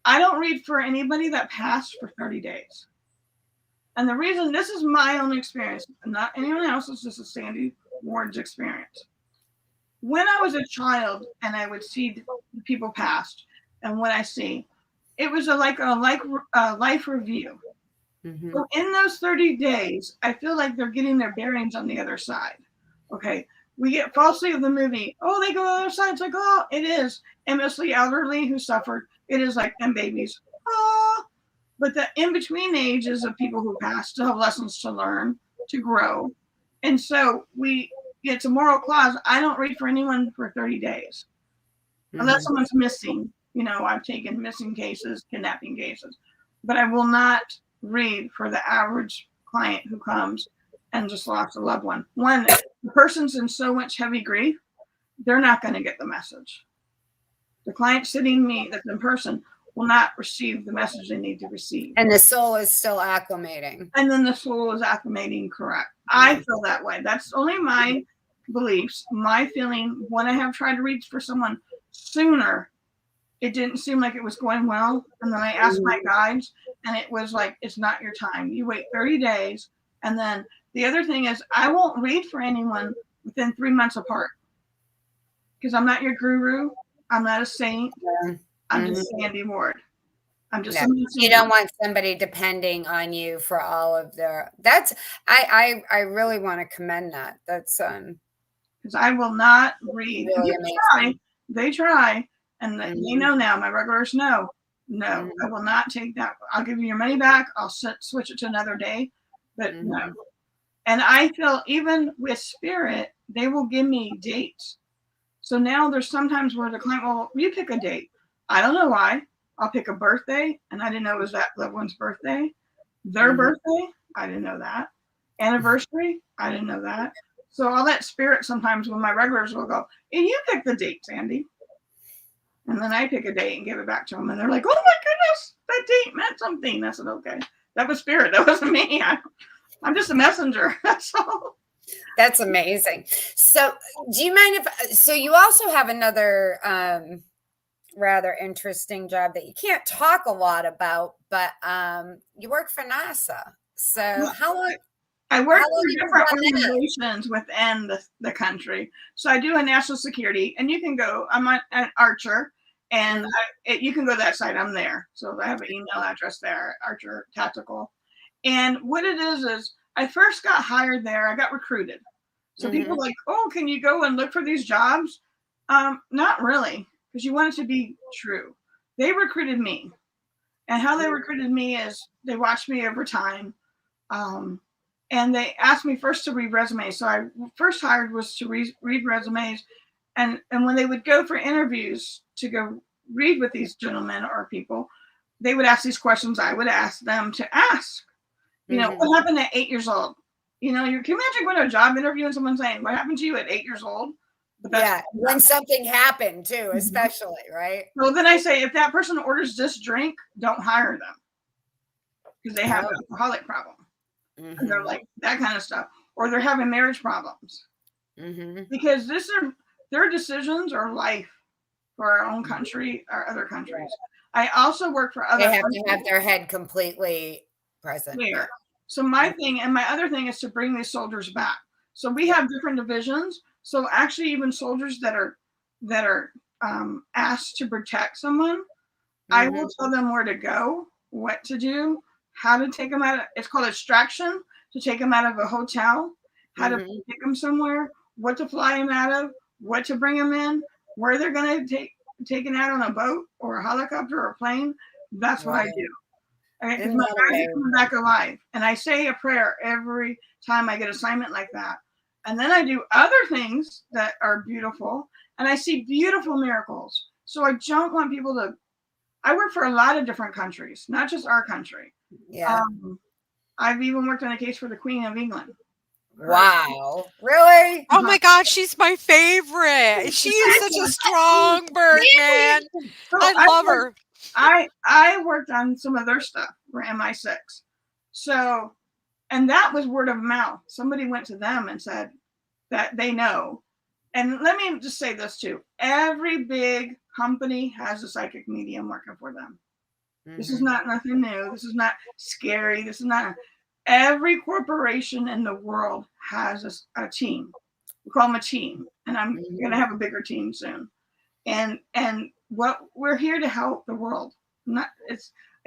I don't read for anybody that passed for 30 days. And the reason, this is my own experience, not anyone else's, this is Sandy Ward's experience. When I was a child and I would see the people past, and what I see, it was a life review. So in those 30 days, I feel like they're getting their bearings on the other side. Okay, we get falsely of the movie. Oh, they go to the other side. It's like, oh, it is. And mostly elderly who suffered. It is like, and babies. Oh, but the in-between ages of people who pass still have lessons to learn, to grow. And so it's a moral clause. I don't read for anyone for 30 days. Unless someone's missing. I've taken missing cases, kidnapping cases. But I will not read for the average client who comes and just lost a loved one. One, the person's in so much heavy grief, they're not going to get the message. The client sitting me that's in person will not receive the message they need to receive. And the soul is still acclimating. And then the soul is acclimating, correct. I feel that way. That's only my beliefs, my feeling. When I have tried to reach for someone sooner, it didn't seem like it was going well. And then I asked my guides, and it was like, it's not your time. You wait 30 days. And then the other thing is, I won't read for anyone within 3 months apart. Because I'm not your guru. I'm not a saint. I'm just Sandy Ward. I'm just. You don't want somebody depending on you for all of their. That's. I really want to commend that. That's because I will not read. Really they try, and they know now. My regulars know. No, I will not take that. I'll give you your money back. I'll switch it to another day, but no. And I feel even with spirit, they will give me dates. So now there's sometimes where the client will, you pick a date. I don't know why. I'll pick a birthday, and I didn't know it was that loved one's birthday. Their birthday, I didn't know that. Anniversary, I didn't know that. So I'll let spirit sometimes when my regulars will go, and you pick the date, Sandy. And then I pick a date and give it back to them. And they're like, oh my goodness, that date meant something. I said, okay. That was spirit. That wasn't me. I'm just a messenger. That's all. That's amazing. So do you mind so you also have another rather interesting job that you can't talk a lot about, but you work for NASA. So how long? I work for different organizations within the country. So I do a national security, and you can go, I'm an Archer, and you can go to that site. I'm there. So I have an email address there, Archer Tactical. And what it is I first got hired there. I got recruited. So people like, oh, can you go and look for these jobs? Not really, because you want it to be true. they recruited me. And how they recruited me is they watched me over time. And they asked me first to read resumes. So I first hired was to read resumes. And when they would go for interviews to go read with these gentlemen or people, they would ask these questions I would ask them to ask. What happened at 8 years old? Can you imagine going to a job interview and someone saying, what happened to you at 8 years old? Yeah, when something happened too, especially, right? Well, then I say, if that person orders this drink, don't hire them because they have an alcoholic problem. And they're like that kind of stuff, or they're having marriage problems. Because their decisions are life for our own country or other countries. I also work for other. They have to have their head completely present. Clear. So my thing and my other thing is to bring these soldiers back. So we have different divisions. So actually, even soldiers that are asked to protect someone, I will tell them where to go, what to do, how to take them out of, it's called extraction, to take them out of a hotel, how to take them somewhere, what to fly them out of, what to bring them in, where they're going to taken out on a boat or a helicopter or a plane. That's what I do. Because my guys are coming back alive. And I say a prayer every time I get an assignment like that. And then I do other things that are beautiful. And I see beautiful miracles. So I don't want people to, I work for a lot of different countries, not just our country. Yeah. I've even worked on a case for the Queen of England. Wow. Really? Oh my God, she's my favorite. She is such a strong bird, man. I love her. I worked on some of their stuff for MI6. So, and that was word of mouth. Somebody went to them and said that they know. And let me just say this too. Every big company has a psychic medium working for them. This is not nothing new. This is not scary. This is not. Every corporation in the world has a team. We call them a team. And I'm going to have a bigger team soon. And what we're here to help the world. I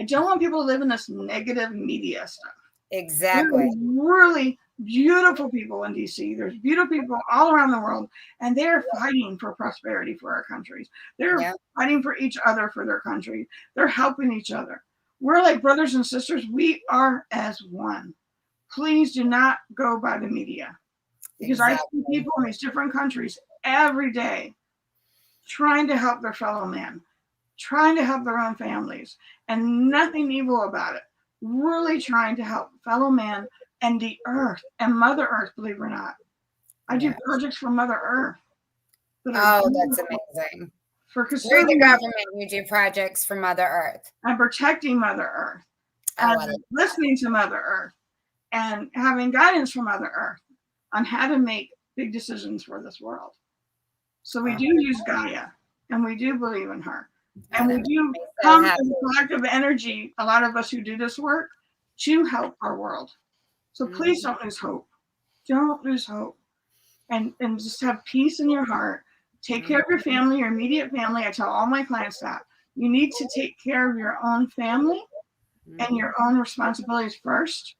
don't want people to live in this negative media stuff. Exactly. There's really beautiful people in DC. There's beautiful people all around the world, and they're fighting for prosperity for our countries. They're fighting for each other for their country. They're helping each other. We're like brothers and sisters. We are as one. Please do not go by the media, because I see people in these different countries every day trying to help their fellow man, trying to help their own families, and nothing evil about it. Really trying to help fellow man and the earth and Mother Earth, believe it or not. I do projects for Mother Earth. That's amazing. For Through the government, you do projects for Mother Earth. I'm protecting Mother Earth. And listening to Mother Earth and having guidance from Mother Earth on how to make big decisions for this world. So we do use Gaia, and we do believe in her. And we do come as a collective energy, a lot of us who do this work, to help our world. So please don't lose hope. Don't lose hope. And just have peace in your heart. Take care of your family, your immediate family. I tell all my clients that. You need to take care of your own family and your own responsibilities first.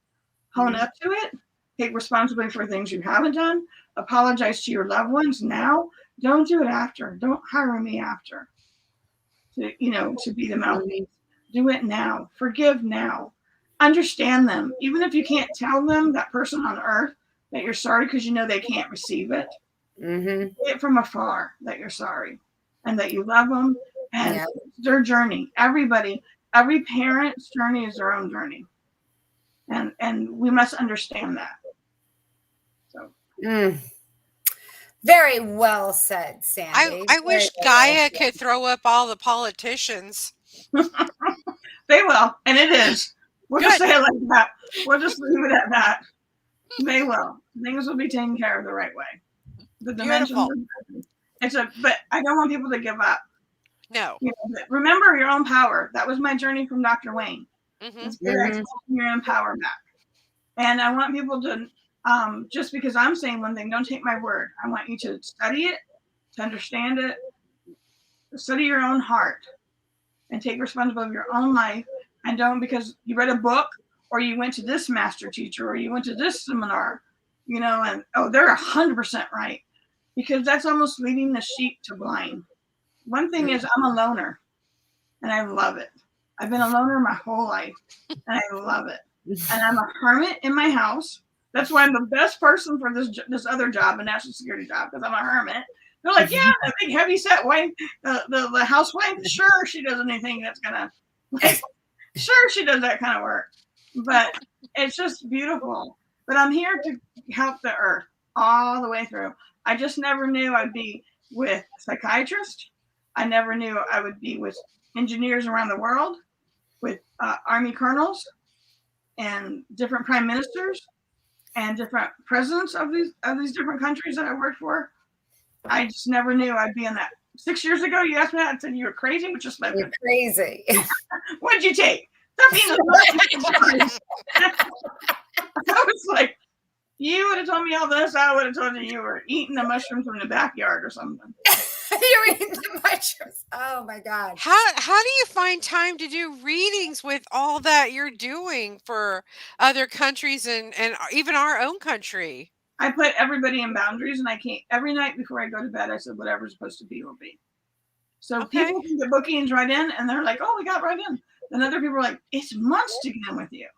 Hone up to it. Take responsibility for things you haven't done. Apologize to your loved ones now. Don't do it after. Don't hire me after. To be the mouthpiece. Do it now. Forgive now. Understand them. Even if you can't tell them, that person on earth, that you're sorry because you know they can't receive it. Say it from afar that you're sorry and that you love them and their journey. Everybody, every parent's journey is their own journey. And we must understand that. So. Very well said, Sandy. I wish Gaia could throw up all the politicians. They will, and it is. We'll just say it like that. We'll just leave it at that. They will. Things will be taken care of the right way. The dimensions. But I don't want people to give up. No. Remember your own power. That was my journey from Dr. Wayne. It's your own power back. And I want people to, just because I'm saying one thing, don't take my word. I want you to study it, to understand it, study your own heart, and take responsibility of your own life. And don't because you read a book or you went to this master teacher or you went to this seminar, and they're 100% right, because that's almost leading the sheep to blind. One thing is I'm a loner, and I love it. I've been a loner my whole life, and I love it. And I'm a hermit in my house. That's why I'm the best person for this other job, a national security job, because I'm a hermit. They're like, yeah, that big heavy set wife, the housewife. Sure, she does anything that's gonna, like, sure, she does that kind of work. But it's just beautiful. But I'm here to help the earth all the way through. I just never knew I'd be with psychiatrists. I never knew I would be with engineers around the world, with Army colonels and different prime ministers and different presidents of these different countries that I worked for. I just never knew I'd be in that. 6 years ago, you asked me that and said you were crazy, but just like, you're crazy. What'd you take? Stop being a I was like, you would have told me all this, I would have told you were eating the mushrooms from the backyard or something. You're eating the mushrooms. Oh my God. How do you find time to do readings with all that you're doing for other countries and even our own country? I put everybody in boundaries, and I can't. Every night before I go to bed, I said whatever's supposed to be will be. So Okay. people can get bookings right in, and they're like, "Oh, we got right in." Then other people are like, "It's months to get in with you,"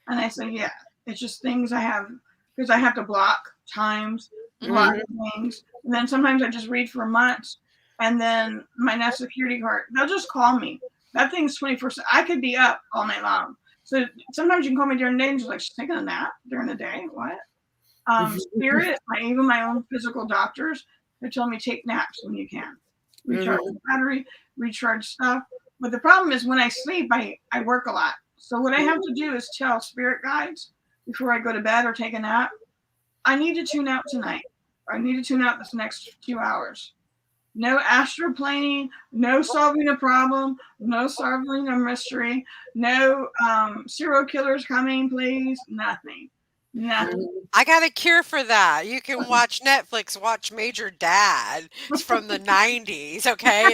and I say, "Yeah, it's just things I have because I have to block times, block things, and then sometimes I just read for months, and then my national security card, they'll just call me. That thing's 24/7. I could be up all night long. So sometimes you can call me during the day and just like she's taking a nap during the day. What? Spirit, even my own physical doctors, they tell me take naps when you can. Recharge the battery, recharge stuff. But the problem is when I sleep, I work a lot. So what I have to do is tell spirit guides before I go to bed or take a nap, I need to tune out tonight. I need to tune out this next 2 hours. No astroplaning, no solving a problem, no solving a mystery, no serial killers coming, please, nothing. Nothing. I got a cure for that. You can watch Netflix, watch Major Dad. It's from the 90s, okay?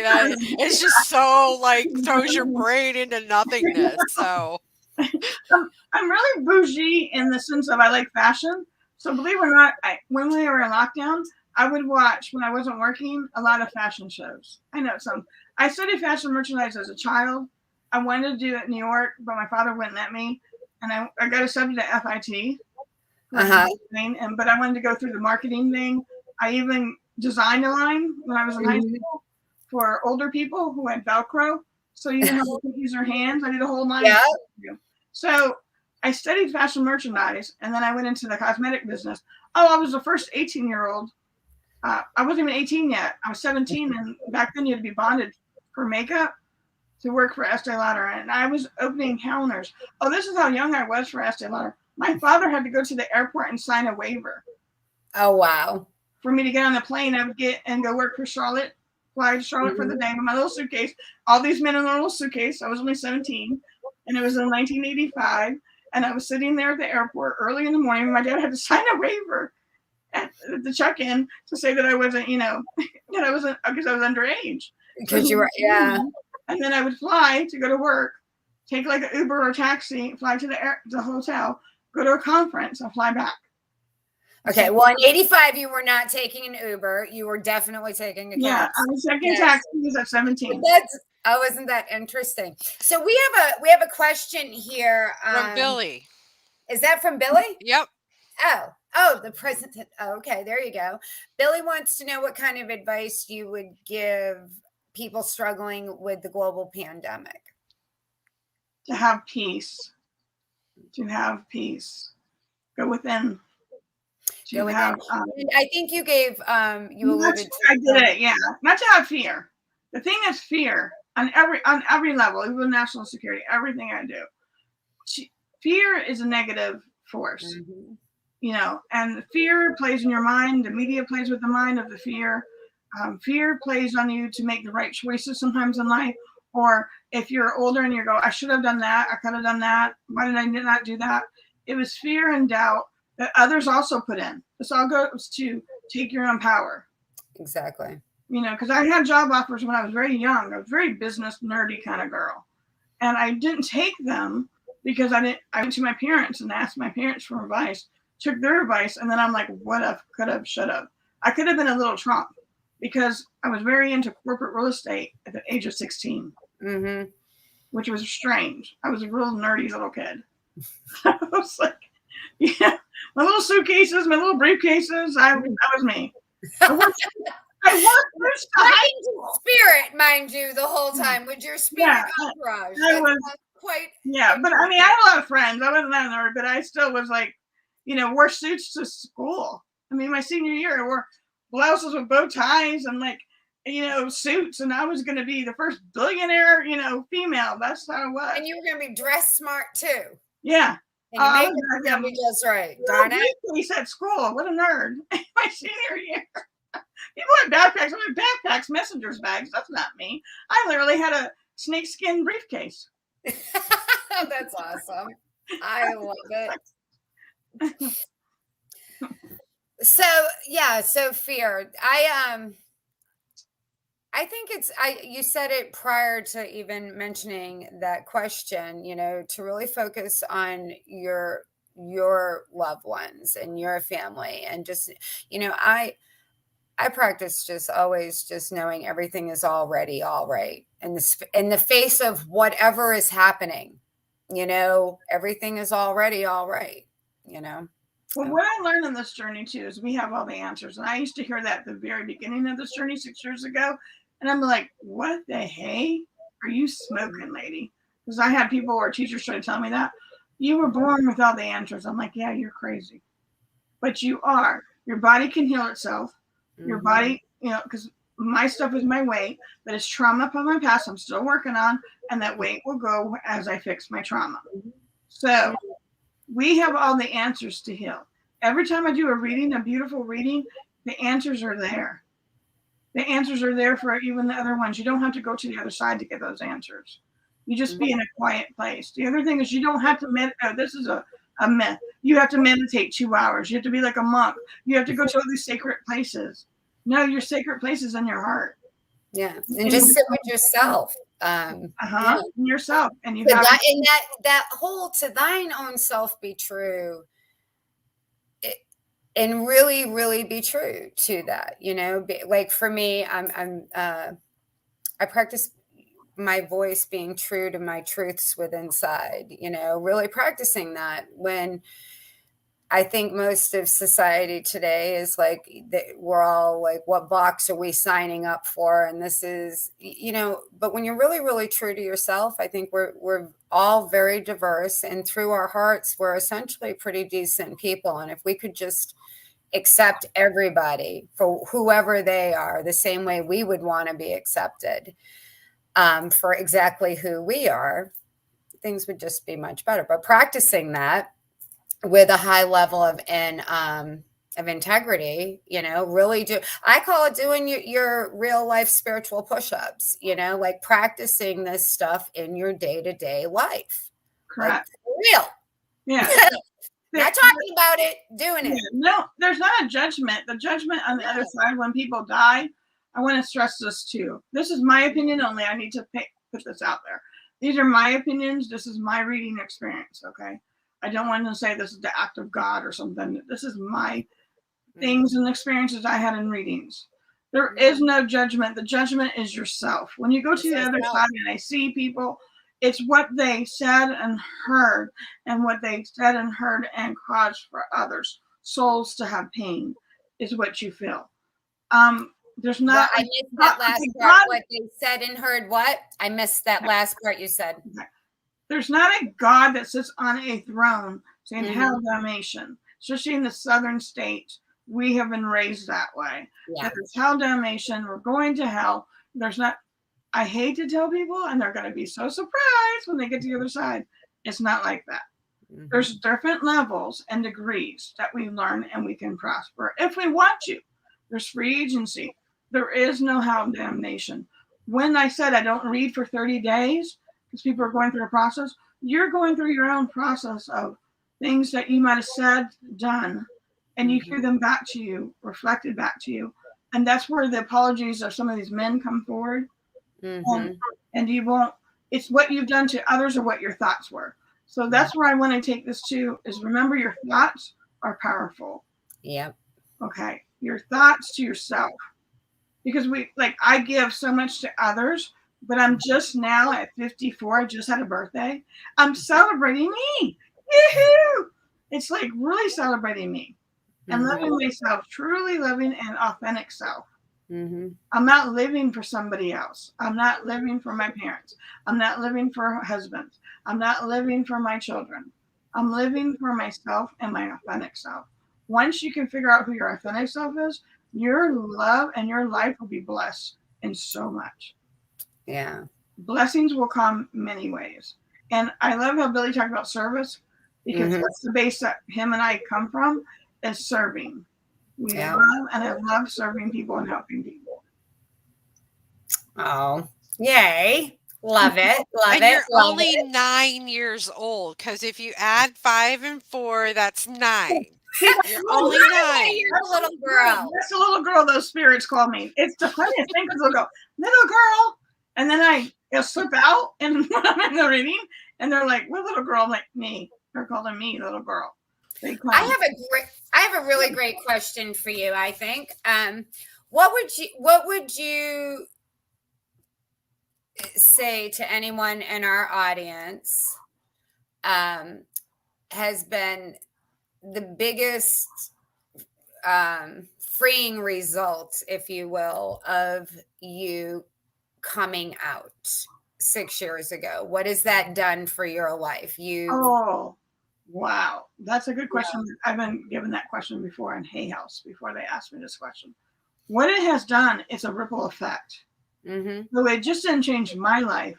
It's just so like throws your brain into nothingness. So I'm really bougie in the sense of I like fashion. So believe it or not, when we were in lockdown, I would watch when I wasn't working a lot of fashion shows. I know some. I studied fashion merchandise as a child. I wanted to do it in New York, but my father wouldn't let me. And I got accepted to FIT. But I wanted to go through the marketing thing. I even designed a line when I was in high school for older people who had Velcro. So you didn't have to use their hands. I did a whole line. Yeah. So I studied fashion merchandise, and then I went into the cosmetic business. Oh, I was the first 18-year-old. I wasn't even 18 yet. I was 17, and back then you had to be bonded for makeup to work for Estee Lauder. And I was opening calendars. Oh, this is how young I was for Estee Lauder. My father had to go to the airport and sign a waiver. Oh, wow. For me to get on the plane, I would get and go work for Charlotte, fly to Charlotte for the day with my little suitcase. All these men in their little suitcase. I was only 17, and it was in 1985. And I was sitting there at the airport early in the morning. My dad had to sign a waiver at the check-in to say that I wasn't, that I wasn't, because I was underage. Because you were, yeah. And then I would fly to go to work, take like an Uber or taxi, fly to the hotel, go to a conference, and fly back. Okay, well, in 85, you were not taking an Uber. You were definitely taking a cab. Yeah, I was taking taxis at 17. Isn't that interesting? So we have a question here from Billy. Is that from Billy? Yep. Oh, the president. Oh, okay, there you go. Billy wants to know what kind of advice you would give people struggling with the global pandemic. To have peace. To have peace. Go within. I think you gave you alluded to. I did it, yeah. Not to have fear. The thing is fear on every level, even national security, everything I do. Fear is a negative force. And fear plays in your mind. The media plays with the mind of the fear. Fear plays on you to make the right choices sometimes in life. Or if you're older and you go, I should have done that. I could have done that. Why did I not do that? It was fear and doubt that others also put in. This all goes to take your own power. Exactly. Because I had job offers when I was very young. I was a very business nerdy kind of girl. And I didn't take them because I went to my parents and asked my parents for advice, took their advice, and then I'm like, what if, could have, should have. I could have been a little Trump because I was very into corporate real estate at the age of 16. which was strange. I was a real nerdy little kid. I was like, yeah, my little suitcases, my little briefcases. That was me. I worked spirit, mind you, the whole time with your spirit entourage. I was quite. Yeah, but I mean, I had a lot of friends. I wasn't that nerd, but I still was like, wore suits to school. I mean, my senior year, I wore blouses with bow ties and like, suits, and I was going to be the first billionaire, female. That's how it was. And you were going to be dressed smart too. Yeah. And you make it just right. Darn it. He said school. What a nerd. My senior year. People had backpacks. I had backpacks, messenger's bags. That's not me. I literally had a snakeskin briefcase. That's awesome. I love it. So fear. I think you said it prior to even mentioning that question, to really focus on your loved ones and your family, and just, I practice just always just knowing everything is already all right in the face of whatever is happening, everything is already all right, Well, what I learned in this journey too is we have all the answers. And I used to hear that at the very beginning of this journey 6 years ago. And I'm like, what the hey are you smoking, lady? Because I had people or teachers try to tell me that. You were born with all the answers. I'm like, yeah, you're crazy. But you are. Your body can heal itself. Your body, because my stuff is my weight, but it's trauma from my past I'm still working on. And that weight will go as I fix my trauma. So we have all the answers to heal. Every time I do a reading, a beautiful reading, the answers are there. The answers are there for even the other ones. You don't have to go to the other side to get those answers. You just be in a quiet place. The other thing is you don't have to meditate. This is a myth. You have to meditate 2 hours. You have to be like a monk. You have to go to all these sacred places. No, your sacred place is in your heart. Yeah, and just sit with yourself. Yourself, and you have that whole "to thine own self be true," and really, really be true to that. Like for me, I practice my voice being true to my truths within inside. Really practicing that when I think most of society today is like, we're all like, what box are we signing up for? And this is, but when you're really, really true to yourself, I think we're all very diverse, and through our hearts, we're essentially pretty decent people. And if we could just accept everybody for whoever they are, the same way we would want to be accepted for exactly who we are, things would just be much better. But practicing that with a high level of integrity, really I call it doing your real life spiritual push-ups, like practicing this stuff in your day-to-day life. Correct. Like, real. Yeah. Not talking about it, doing it. No, there's not a judgment. The judgment on the other side, when people die, I want to stress this too. This is my opinion only. I need to put this out there. These are my opinions. This is my reading experience, okay? I don't want to say this is the act of God or something. This is my things and experiences I had in readings. There is no judgment. The judgment is yourself. When you go to the other side and I see people, it's what they said and heard, and what they said and heard and caused for others, souls to have pain, is what you feel. There's not. I missed that last part. What they said and heard. What? I missed that last part you said. Okay. There's not a God that sits on a throne saying hell damnation. Especially in the southern states, we have been raised that way. Yeah. That it's hell damnation. We're going to hell. There's not. I hate to tell people, and they're going to be so surprised when they get to the other side. It's not like that. There's different levels and degrees that we learn, and we can prosper if we want to. There's free agency. There is no hell damnation. When I said I don't read for 30 days, because people are going through a process, you're going through your own process of things that you might have said, done, and you hear them back to you, reflected back to you. And that's where the apologies of some of these men come forward. And you won't, it's what you've done to others or what your thoughts were. So that's where I want to take this to, is remember your thoughts are powerful. Yep. Okay. Your thoughts to yourself. Because I give so much to others, but I'm just now at 54. I just had a birthday. I'm celebrating me. Yoo-hoo! It's like really celebrating me and loving myself, truly loving an authentic self. I'm not living for somebody else. I'm not living for my parents. I'm not living for husbands. I'm not living for my children. I'm living for myself and my authentic self. Once you can figure out who your authentic self is, your love and your life will be blessed in so much. Yeah. Blessings will come many ways. And I love how Billy talked about service, because that's the base that him and I come from, is serving. We love, and I love serving people and helping people. Oh, yay. Love it. Love And it. you're Love only it. 9 years old, because if you add 5 and 4, that's 9. See, You're only 9. You're a little girl. That's the little girl those spirits call me. It's the funniest thing, because they'll go, little girl. And then it'll slip out and when I'm in the reading, and they're like, what little girl? I'm like, me. They're calling me little girl. I have a really great question for you, I think. What would you say to anyone in our audience has been the biggest freeing result, if you will, of you coming out 6 years ago? What has that done for your life? Oh, wow. That's a good question. Yeah. I've been given that question before in Hay House, before they asked me this question. What it has done is a ripple effect. So it just didn't change my life.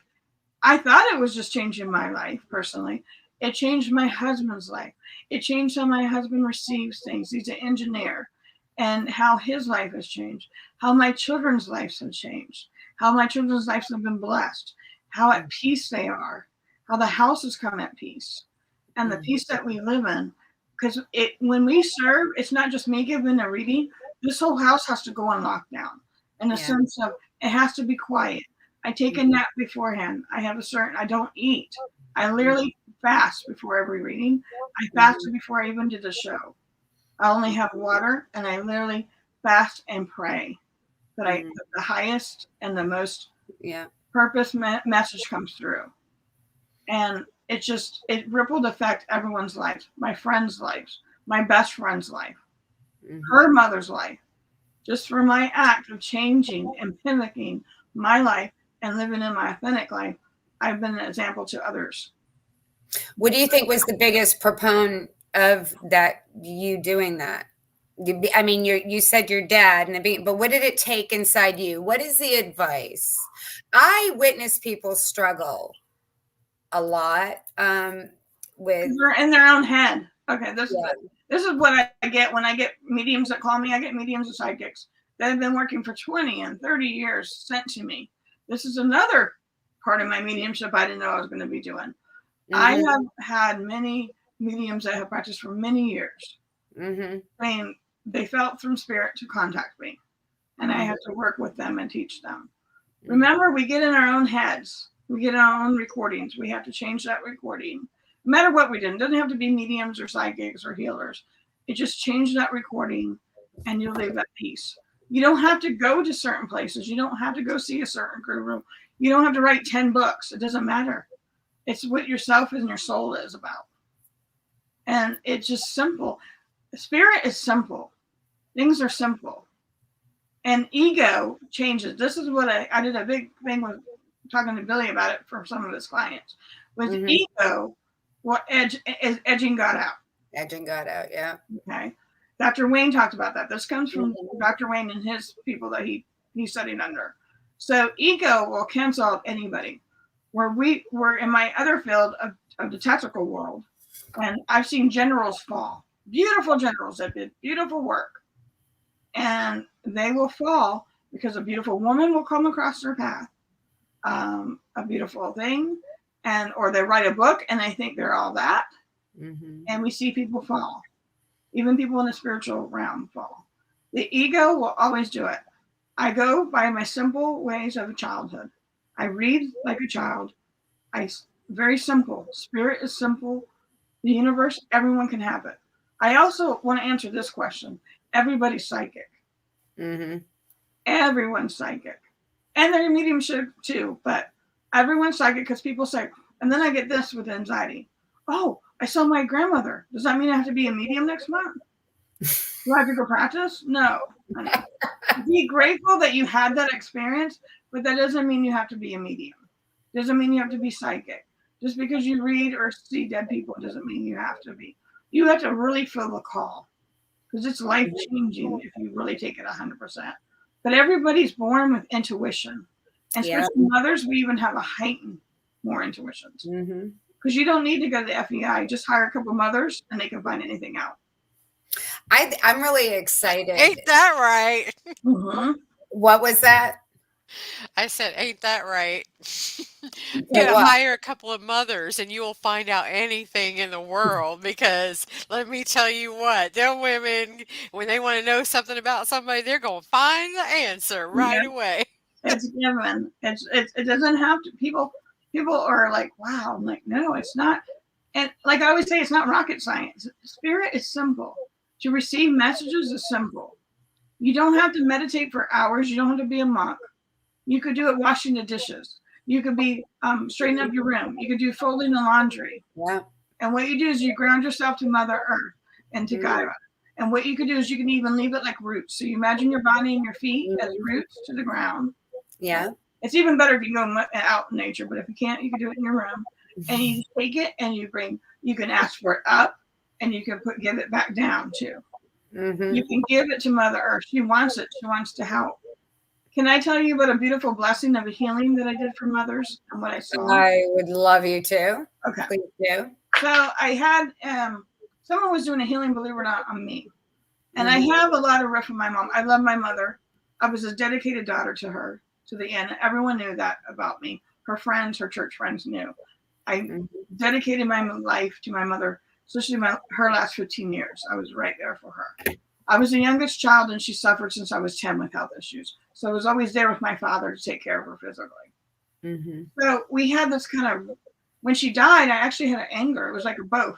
I thought it was just changing my life personally. It changed my husband's life. It changed how my husband receives things. He's an engineer, and how his life has changed, how my children's lives have changed, how my children's lives have been blessed, how at peace they are, how the house has come at peace, and the peace that we live in. Because when we serve, it's not just me giving a reading. This whole house has to go on lockdown in the sense of it has to be quiet. I take a nap beforehand. I don't eat. I literally fast before every reading. I fasted before I even did a show. I only have water, and I literally fast and pray that the highest and the most purpose message comes through. And it rippled effect everyone's life, my friend's lives, my best friend's life, her mother's life. Just for my act of changing and pivoting my life and living in my authentic life, I've been an example to others. What do you think was the biggest proponent of that, you doing that? I mean, you said your dad, but what did it take inside you? What is the advice? I witness people struggle a lot with. They're in their own head. Okay, this is what I get when I get mediums that call me. I get mediums and psychics that have been working for 20 and 30 years sent to me. This is another part of my mediumship I didn't know I was going to be doing. I have had many mediums that have practiced for many years. Saying they felt from spirit to contact me, and I have to work with them and teach them. Remember, we get in our own heads. We get our own recordings. We have to change that recording. No matter what we do, it doesn't have to be mediums or psychics or healers. It just change that recording, and you'll live at peace. You don't have to go to certain places. You don't have to go see a certain guru. You don't have to write 10 books. It doesn't matter. It's what yourself and your soul is about. And it's just simple. Spirit is simple. Things are simple. And ego changes. This is what I did a big thing with talking to Billy about it for some of his clients. Was ego what edging God out. Edging God out, yeah. Okay. Dr. Wayne talked about that. This comes from Dr. Wayne and his people that he's studied under. So ego will cancel out anybody. Where we were in my other field of the tactical world, and I've seen generals fall. Beautiful generals that did beautiful work. And they will fall because a beautiful woman will come across their path. A beautiful thing, or they write a book and they think they're all that. And we see people fall. Even people in the spiritual realm fall. The ego will always do it. I go by my simple ways of childhood. I read like a child. Very simple. Spirit is simple. The universe, everyone can have it. I also want to answer this question. Everybody's psychic. Everyone's psychic. and they're mediumship too, but everyone's psychic because people say, and then I get this with anxiety. Oh, I saw my grandmother. Does that mean I have to be a medium next month? Do I have to go practice? No. Be grateful that you had that experience, but that doesn't mean you have to be a medium. Doesn't mean you have to be psychic. Just because you read or see dead people doesn't mean you have to be. You have to really feel the call because it's life changing if you really take it 100%. But everybody's born with intuition. And especially mothers, we even have a heightened more intuitions. Because you don't need to go to the FBI. Just hire a couple mothers and they can find anything out. I'm really excited. Ain't that right? What was that? I said, ain't that right? Hire a couple of mothers and you will find out anything in the world because let me tell you what, them women, when they want to know something about somebody, they're going to find the answer right away. It's given. It doesn't have to. People are like, wow. I'm like, no, it's not. And like I always say, it's not rocket science. Spirit is simple. To receive messages is simple. You don't have to meditate for hours. You don't have to be a monk. You could do it washing the dishes. You could be straightening up your room. You could do folding the laundry. Yeah. And what you do is you ground yourself to Mother Earth and to God. And what you could do is you can even leave it like roots. So you imagine your body and your feet as roots to the ground. Yeah. It's even better if you go out in nature, but if you can't, you can do it in your room. And you take it and you can ask for it up and you can give it back down too. You can give it to Mother Earth. She wants it. She wants to help. Can I tell you about a beautiful blessing of a healing that I did for mothers and what I saw? I would love you to. Okay. Please do. So I had, someone was doing a healing, believe it or not, on me. And I have a lot of rough with my mom. I love my mother. I was a dedicated daughter to her to the end. Everyone knew that about me. Her friends, her church friends knew. I dedicated my life to my mother, especially her last 15 years. I was right there for her. I was the youngest child and she suffered since I was 10 with health issues. So I was always there with my father to take care of her physically. So we had this kind of, when she died, I actually had an anger. It was like both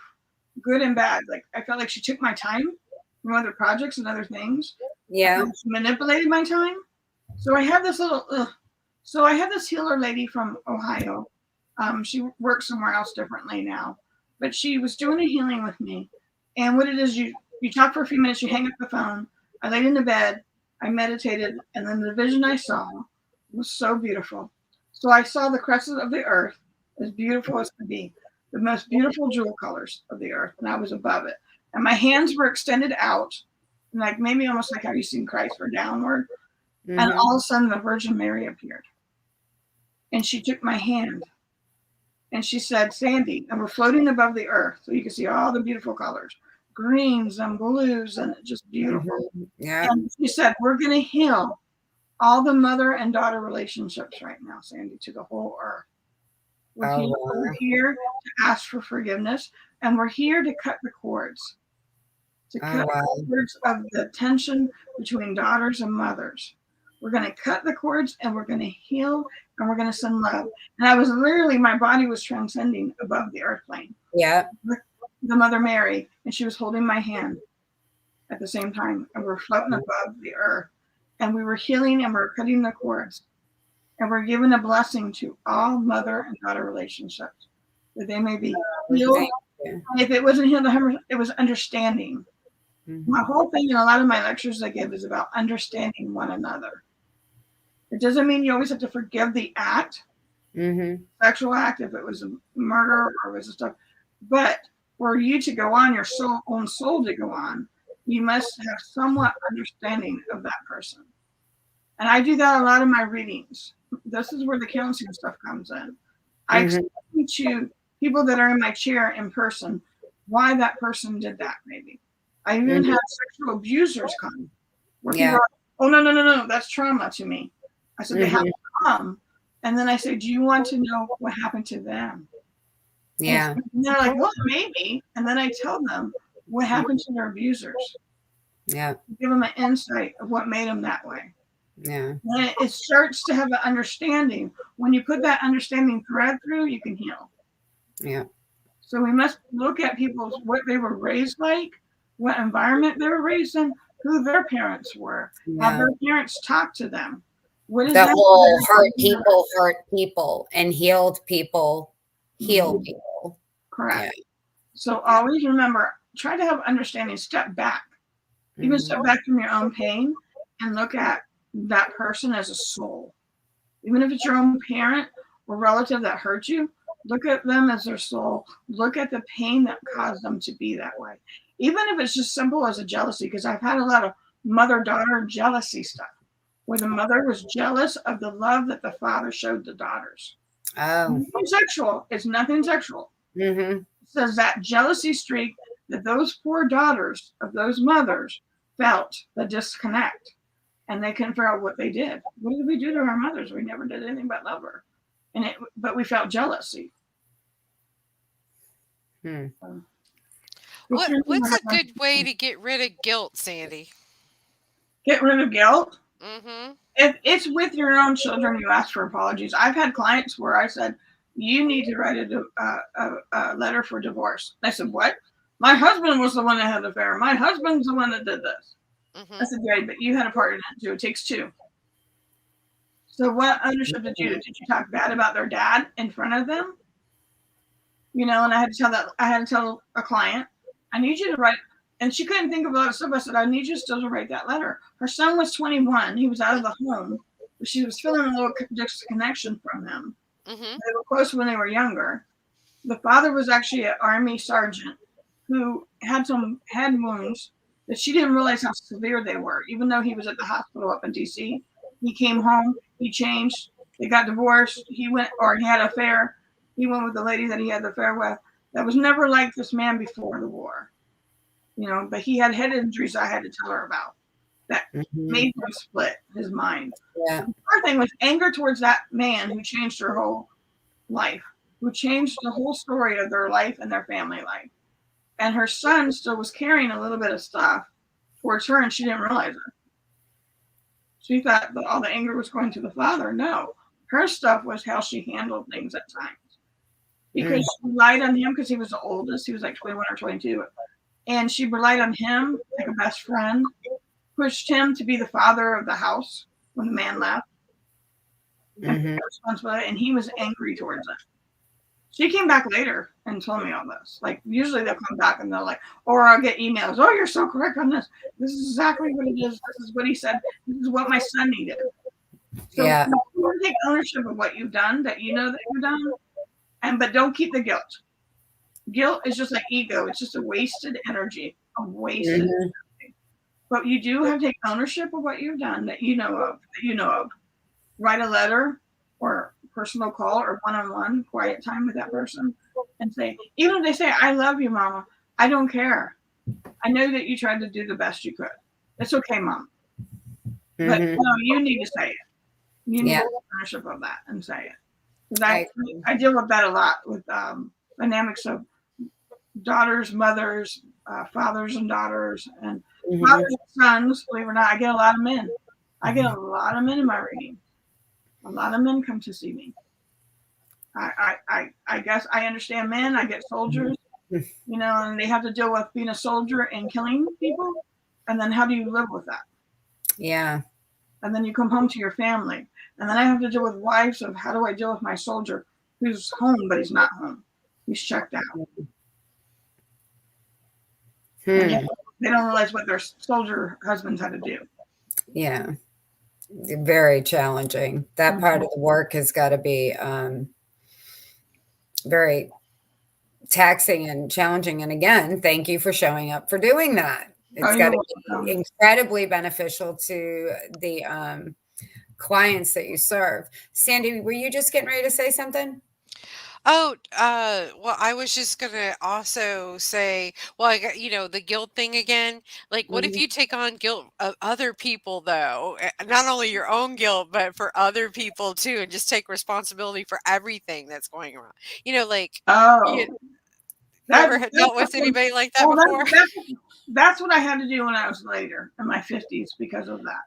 good and bad. Like I felt like she took my time from other projects and other things. Yeah. She manipulated my time. So I have this so I have this healer lady from Ohio. She works somewhere else differently now, but she was doing a healing with me. And what it is, you talk for a few minutes, you hang up the phone. I laid in the bed, I meditated, and then the vision I saw was so beautiful. So I saw the crescent of the earth, as beautiful as could be, the most beautiful jewel colors of the earth, and I was above it. And my hands were extended out, like maybe almost like how you've seen Christ or downward. And all of a sudden the Virgin Mary appeared. And she took my hand and she said, Sandy, and we're floating above the earth. So you can see all the beautiful colors, greens and blues, and just beautiful. Yeah. And she said, we're going to heal all the mother and daughter relationships right now, Sandy, to the whole earth. We're here to ask for forgiveness, and we're here to cut the cords. To cut the cords of the tension between daughters and mothers. We're going to cut the cords and we're going to heal and we're going to send love. And I was literally, my body was transcending above the earth plane. Yeah. The Mother Mary, and she was holding my hand at the same time. And we're floating above the earth. And we were healing and we're cutting the cords. And we're giving a blessing to all mother and daughter relationships. That they may be healed. And if it wasn't healed, it was understanding. My whole thing in a lot of my lectures I give is about understanding one another. It doesn't mean you always have to forgive the act, sexual act, if it was a murder or it was stuff. But for you to go on, your own soul to go on, you must have somewhat understanding of that person. And I do that a lot in my readings. This is where the counseling stuff comes in. I explain to people that are in my chair in person why that person did that, maybe. I even had sexual abusers come. Where people are, oh, no, that's trauma to me. I said, they have to come. And then I say, do you want to know what happened to them? Yeah. And they're like, well, maybe. And then I tell them what happened to their abusers. Yeah. Give them an insight of what made them that way. Yeah. And it starts to have an understanding. When you put that understanding thread through, you can heal. Yeah. So we must look at people's, what they were raised like, what environment they were raised in, who their parents were, how their parents talked to them. What is The that? whole hurt people, and healed people heal Mhm. people. Correct. Yeah. So always remember, try to have understanding, step back. Even step back from your own pain and look at that person as a soul. Even if it's your own parent or relative that hurt you, look at them as their soul. Look at the pain that caused them to be that way. Even if it's just simple as a jealousy, because I've had a lot of mother-daughter jealousy stuff where the mother was jealous of the love that the father showed the daughters. Oh. Nothing sexual. It's nothing sexual. Mm-hmm. It says that jealousy streak that those poor daughters of those mothers felt, the disconnect, and they couldn't figure out what they did. What did we do to our mothers? We never did anything but love her, but we felt jealousy. Hmm. What's a good way to get rid of guilt, Sandy? Get rid of guilt. Mm-hmm. If it's with your own children, you ask for apologies. I've had clients where I said, "You need to write a letter for divorce." I said, "What? My husband was the one that had the affair. My husband's the one that did this." Mm-hmm. I said, "Yeah, but you had a part in it too. It takes two." So what ownership did you do? Did you talk bad about their dad in front of them? And I had to tell a client, I need you to write, and she couldn't think of a lot of stuff. I said, I need you still to write that letter. Her son was 21. He was out of the home, but she was feeling a little disconnection from him. Mm-hmm. They were close when they were younger. The father was actually an Army sergeant who had some head wounds that she didn't realize how severe they were, even though he was at the hospital up in DC. He came home, he changed, they got divorced, he had an affair. He went with the lady that he had the affair with. That was never like this man before the war, but he had head injuries I had to tell her about that made him split his mind. Yeah. The other thing was anger towards that man who changed her whole life, who changed the whole story of their life and their family life. And her son still was carrying a little bit of stuff towards her, and she didn't realize it. She thought that all the anger was going to the father. No, her stuff was how she handled things at times. Because she relied on him because he was the oldest. He was like 21 or 22. And she relied on him like a best friend, pushed him to be the father of the house when the man left. And he was angry towards it. She came back later and told me all this. Like, usually they'll come back and they'll or I'll get emails. Oh, you're so correct on this. This is exactly what it is. This is what he said. This is what my son needed. So you want to take ownership of what you've done, that you know that you've done, but don't keep the guilt. Guilt is just like ego. It's just a wasted energy, energy. But you do have to take ownership of what you've done that you know of. Write a letter or personal call or one-on-one quiet time with that person and say, even if they say, I love you, Mama, I don't care. I know that you tried to do the best you could. It's okay, Mom. But no, you need to say it. You need to take ownership of that and say it. Because I deal with that a lot with dynamics of daughters, mothers, fathers and daughters, and fathers and sons. Believe it or not, I get a lot of men. I get a lot of men in my reading. A lot of men come to see me. I guess I understand men. I get soldiers, and they have to deal with being a soldier and killing people. And then how do you live with that? Yeah. And then you come home to your family. And then I have to deal with wives of how do I deal with my soldier who's home, but he's not home. He's checked out. And yet they don't realize what their soldier husbands had to do. Yeah. Very challenging. That part of the work has got to be very taxing and challenging. And again, thank you for showing up for doing that. It's got to be incredibly beneficial to the clients that you serve. Sandy, were you just getting ready to say something? Oh, well, I was just gonna also say, well, I got, the guilt thing again. Like, what if you take on guilt of other people, though? Not only your own guilt, but for other people too, and just take responsibility for everything that's going on. Never dealt with anybody like that before? That's what I had to do when I was later in my 50s because of that.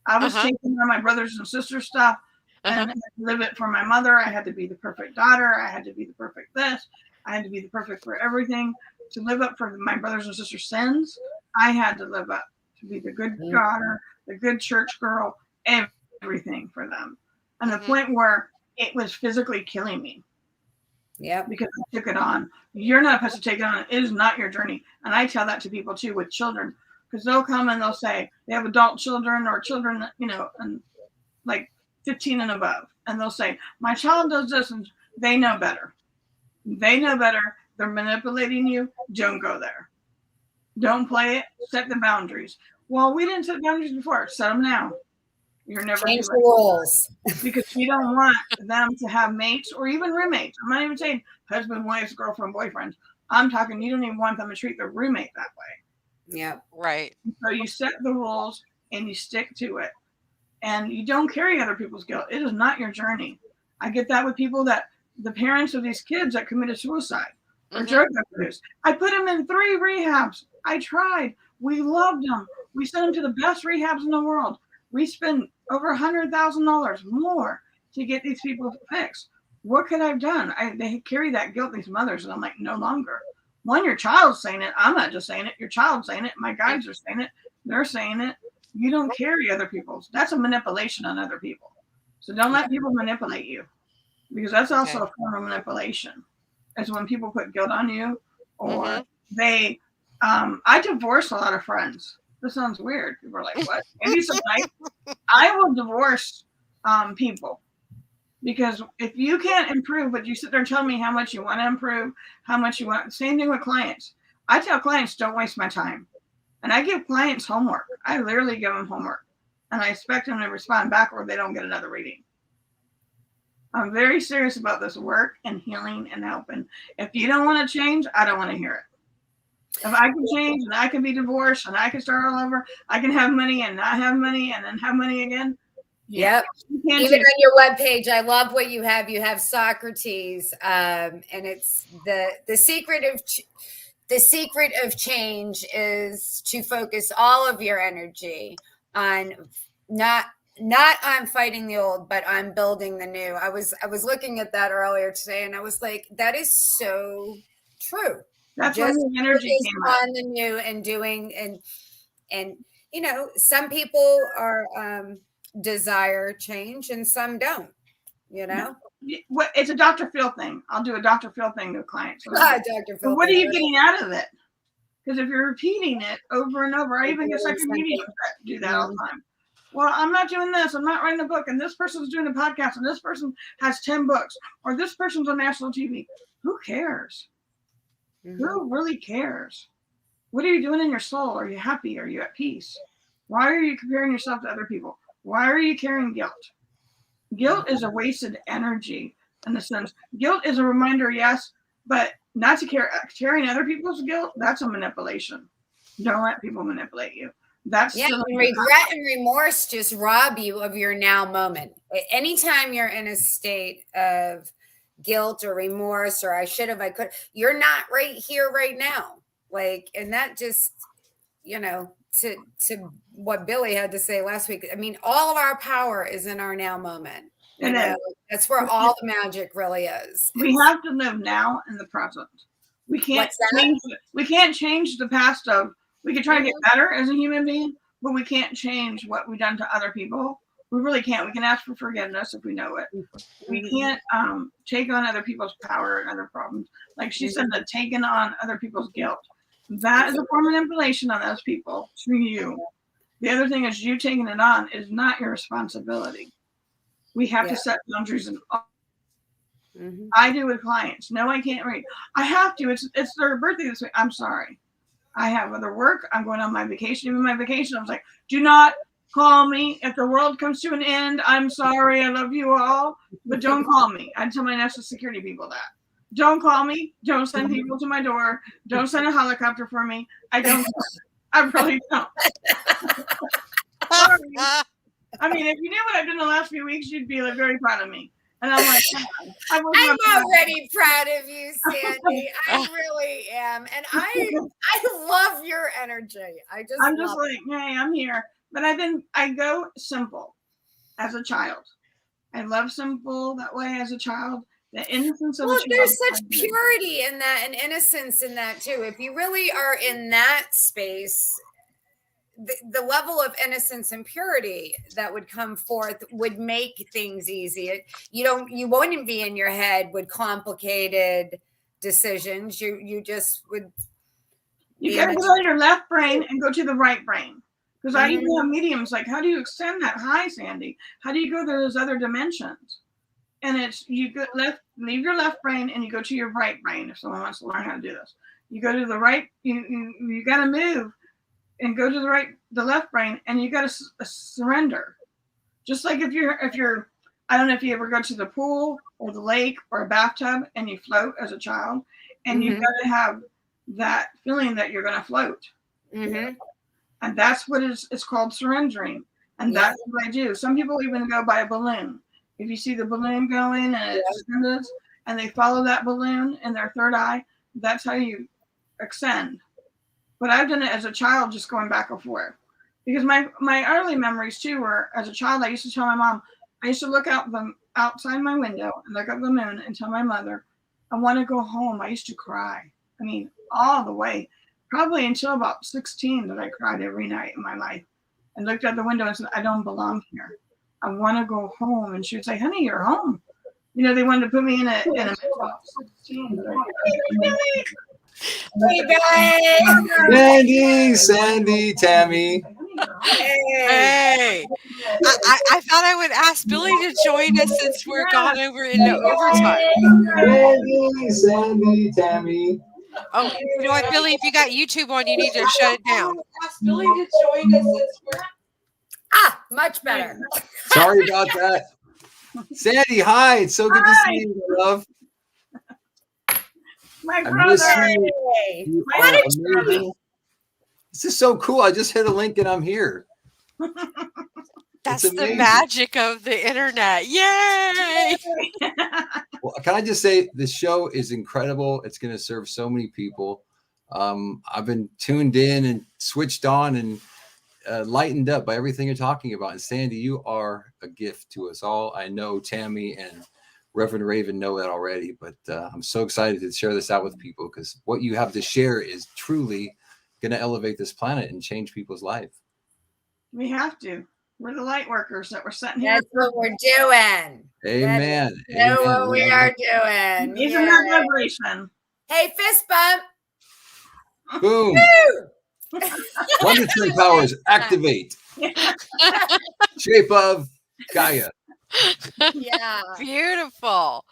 I was taking on my brothers and sisters stuff and I had to live it for my mother. I had to be the perfect daughter. I had to be the perfect this. I had to be the perfect for everything. To live up for my brothers and sisters' sins, I had to live up to be the good daughter, the good church girl, everything. everything for them. And the point where it was physically killing me. Yeah. Because I took it on. You're not supposed to take it on. It is not your journey. And I tell that to people too with children. Because they'll come and they'll say they have adult children or children, and like 15 and above. And they'll say, my child does this, and they know better. They know better. They're manipulating you. Don't go there. Don't play it. Set the boundaries. Well, we didn't set boundaries before. Set them now. You're never change the rules. Because we don't want them to have mates or even roommates. I'm not even saying husband, wife, girlfriend, boyfriend. I'm talking you don't even want them to treat their roommate that way. Yeah. Right. So you set the rules and you stick to it. And you don't carry other people's guilt. It is not your journey. I get that with people that the parents of these kids that committed suicide or drug abuse. I put them in 3 rehabs. I tried. We loved them. We sent them to the best rehabs in the world. We spent over $100,000 more to get these people fixed. What could I have done? They carry that guilt, these mothers, and I'm like, no longer. One, your child's saying it. I'm not just saying it. Your child's saying it. My guides are saying it. They're saying it. You don't carry other people's. That's a manipulation on other people. So don't let people manipulate you, because that's also a form of manipulation. It's when people put guilt on you, or they. I divorced a lot of friends. This sounds weird. People are like, what? Maybe sometime I will divorce people, because if you can't improve, but you sit there and tell me how much you want to improve, how much you want. Same thing with clients. I tell clients, don't waste my time. And I give clients homework. I literally give them homework. And I expect them to respond back or they don't get another reading. I'm very serious about this work and healing and helping. If you don't want to change, I don't want to hear it. If I can change and I can be divorced and I can start all over, I can have money and not have money and then have money again. Yep. Even on your webpage, I love what you have. You have Socrates, and it's the secret of change is to focus all of your energy on not on fighting the old, but on building the new. I was looking at that earlier today, and I was like, that is so true. That's just when the energy came on the new and doing and some people are desire change and some don't. It's a Dr. Phil thing. I'll do a Dr. Phil thing to clients. Dr. Phil. What are you getting out of it? Because if you're repeating it over and over, I even get psychic mediums that do that all the time. Well, I'm not doing this. I'm not writing a book. And this person's doing a podcast. And this person has 10 books. Or this person's on national TV. Who cares? Who really cares? What are you doing in your soul? Are you happy? Are you at peace? Why are you comparing yourself to other people? Why are you carrying guilt? Guilt is a wasted energy in the sense. Guilt is a reminder, yes, but not to carrying other people's guilt. That's a manipulation. Don't let people manipulate you. That's regret and remorse just rob you of your now moment. Anytime you're in a state of guilt or remorse or I should have, I could, you're not right here right now. And that just, to what Billy had to say last week. I mean, all of our power is in our now moment. That's where all the magic really is. We have to live now in the present. We can't change it. We can't change the past we can try to get better as a human being, but we can't change what we've done to other people. We really can't. We can ask for forgiveness if we know it. We can't take on other people's power and other problems. Like she said, the taking on other people's guilt. That is a form of manipulation on those people to you. The other thing is you taking it on is not your responsibility. We have to set boundaries. And I do with clients. No, I can't read. I have to. It's their birthday this week. I'm sorry. I have other work. I'm going on my vacation. Even my vacation, I was like, do not call me. If the world comes to an end, I'm sorry. I love you all. But don't call me. I tell my national security people that. Don't call me. Don't send people to my door. Don't send a helicopter for me. I don't. I really don't. Sorry. I mean, if you knew what I've done the last few weeks, you'd be very proud of me. And I'm like, I'm already proud of you, Sandy. I really am. And I love your energy. I'm just like, hey, I'm here. But I go simple as a child. I love simple that way as a child. The innocence of a child. There's such purity in that and innocence in that too. If you really are in that space, the level of innocence and purity that would come forth would make things easy. You wouldn't be in your head with complicated decisions. You just would. You got to get out of your left brain and go to the right brain. Because I even have mediums like, how do you extend that high, Sandy? How do you go to those other dimensions? And it's leave your left brain and you go to your right brain. If someone wants to learn how to do this, you go to the right. You got to move and go to the left brain, and you got to surrender. Just like if you're, I don't know if you ever go to the pool or the lake or a bathtub and you float as a child, and you got to have that feeling that you're going to float. And that's what it's called, surrendering. And that's what I do. Some people even go by a balloon. If you see the balloon going and it extends, and they follow that balloon in their third eye, that's how you extend. But I've done it as a child, just going back and forth. Because my early memories too were, as a child, I used to tell my mom, I used to look outside my window and look at the moon and tell my mother, I want to go home. I used to cry. I mean, all the way, probably until about 16, that I cried every night in my life and looked out the window and said, I don't belong here. I want to go home. And she would say, honey, you're home. You know, they wanted to put me in a mental 16. Hey guys. Sandy, Tammy. Hey, I thought I would ask Billy to join us since we're gone over into overtime. Sandy, Tammy. Oh, you know what, Billy? If you got YouTube on, you need to shut it down. Ask Billy to join us since we're much better. Sorry about that. Sandy, hi. It's so good to see you, love. My brother. What a treat. This is so cool. I just hit a link and I'm here. That's the magic of the internet. Yay! Well, can I just say the show is incredible. It's going to serve so many people. I've been tuned in and switched on and lightened up by everything you're talking about. And Sandy, you are a gift to us all. I know Tammy and Reverend Raven know that already, but I'm so excited to share this out with people, because what you have to share is truly going to elevate this planet and change people's life. We have to. We're the light workers that we're sitting here. That's what we're doing. Amen. That's what we are doing. Isn't that vibration? Hey, fist bump. Boom. Wonder Twin powers activate. Shape of Gaia. Yeah. Beautiful.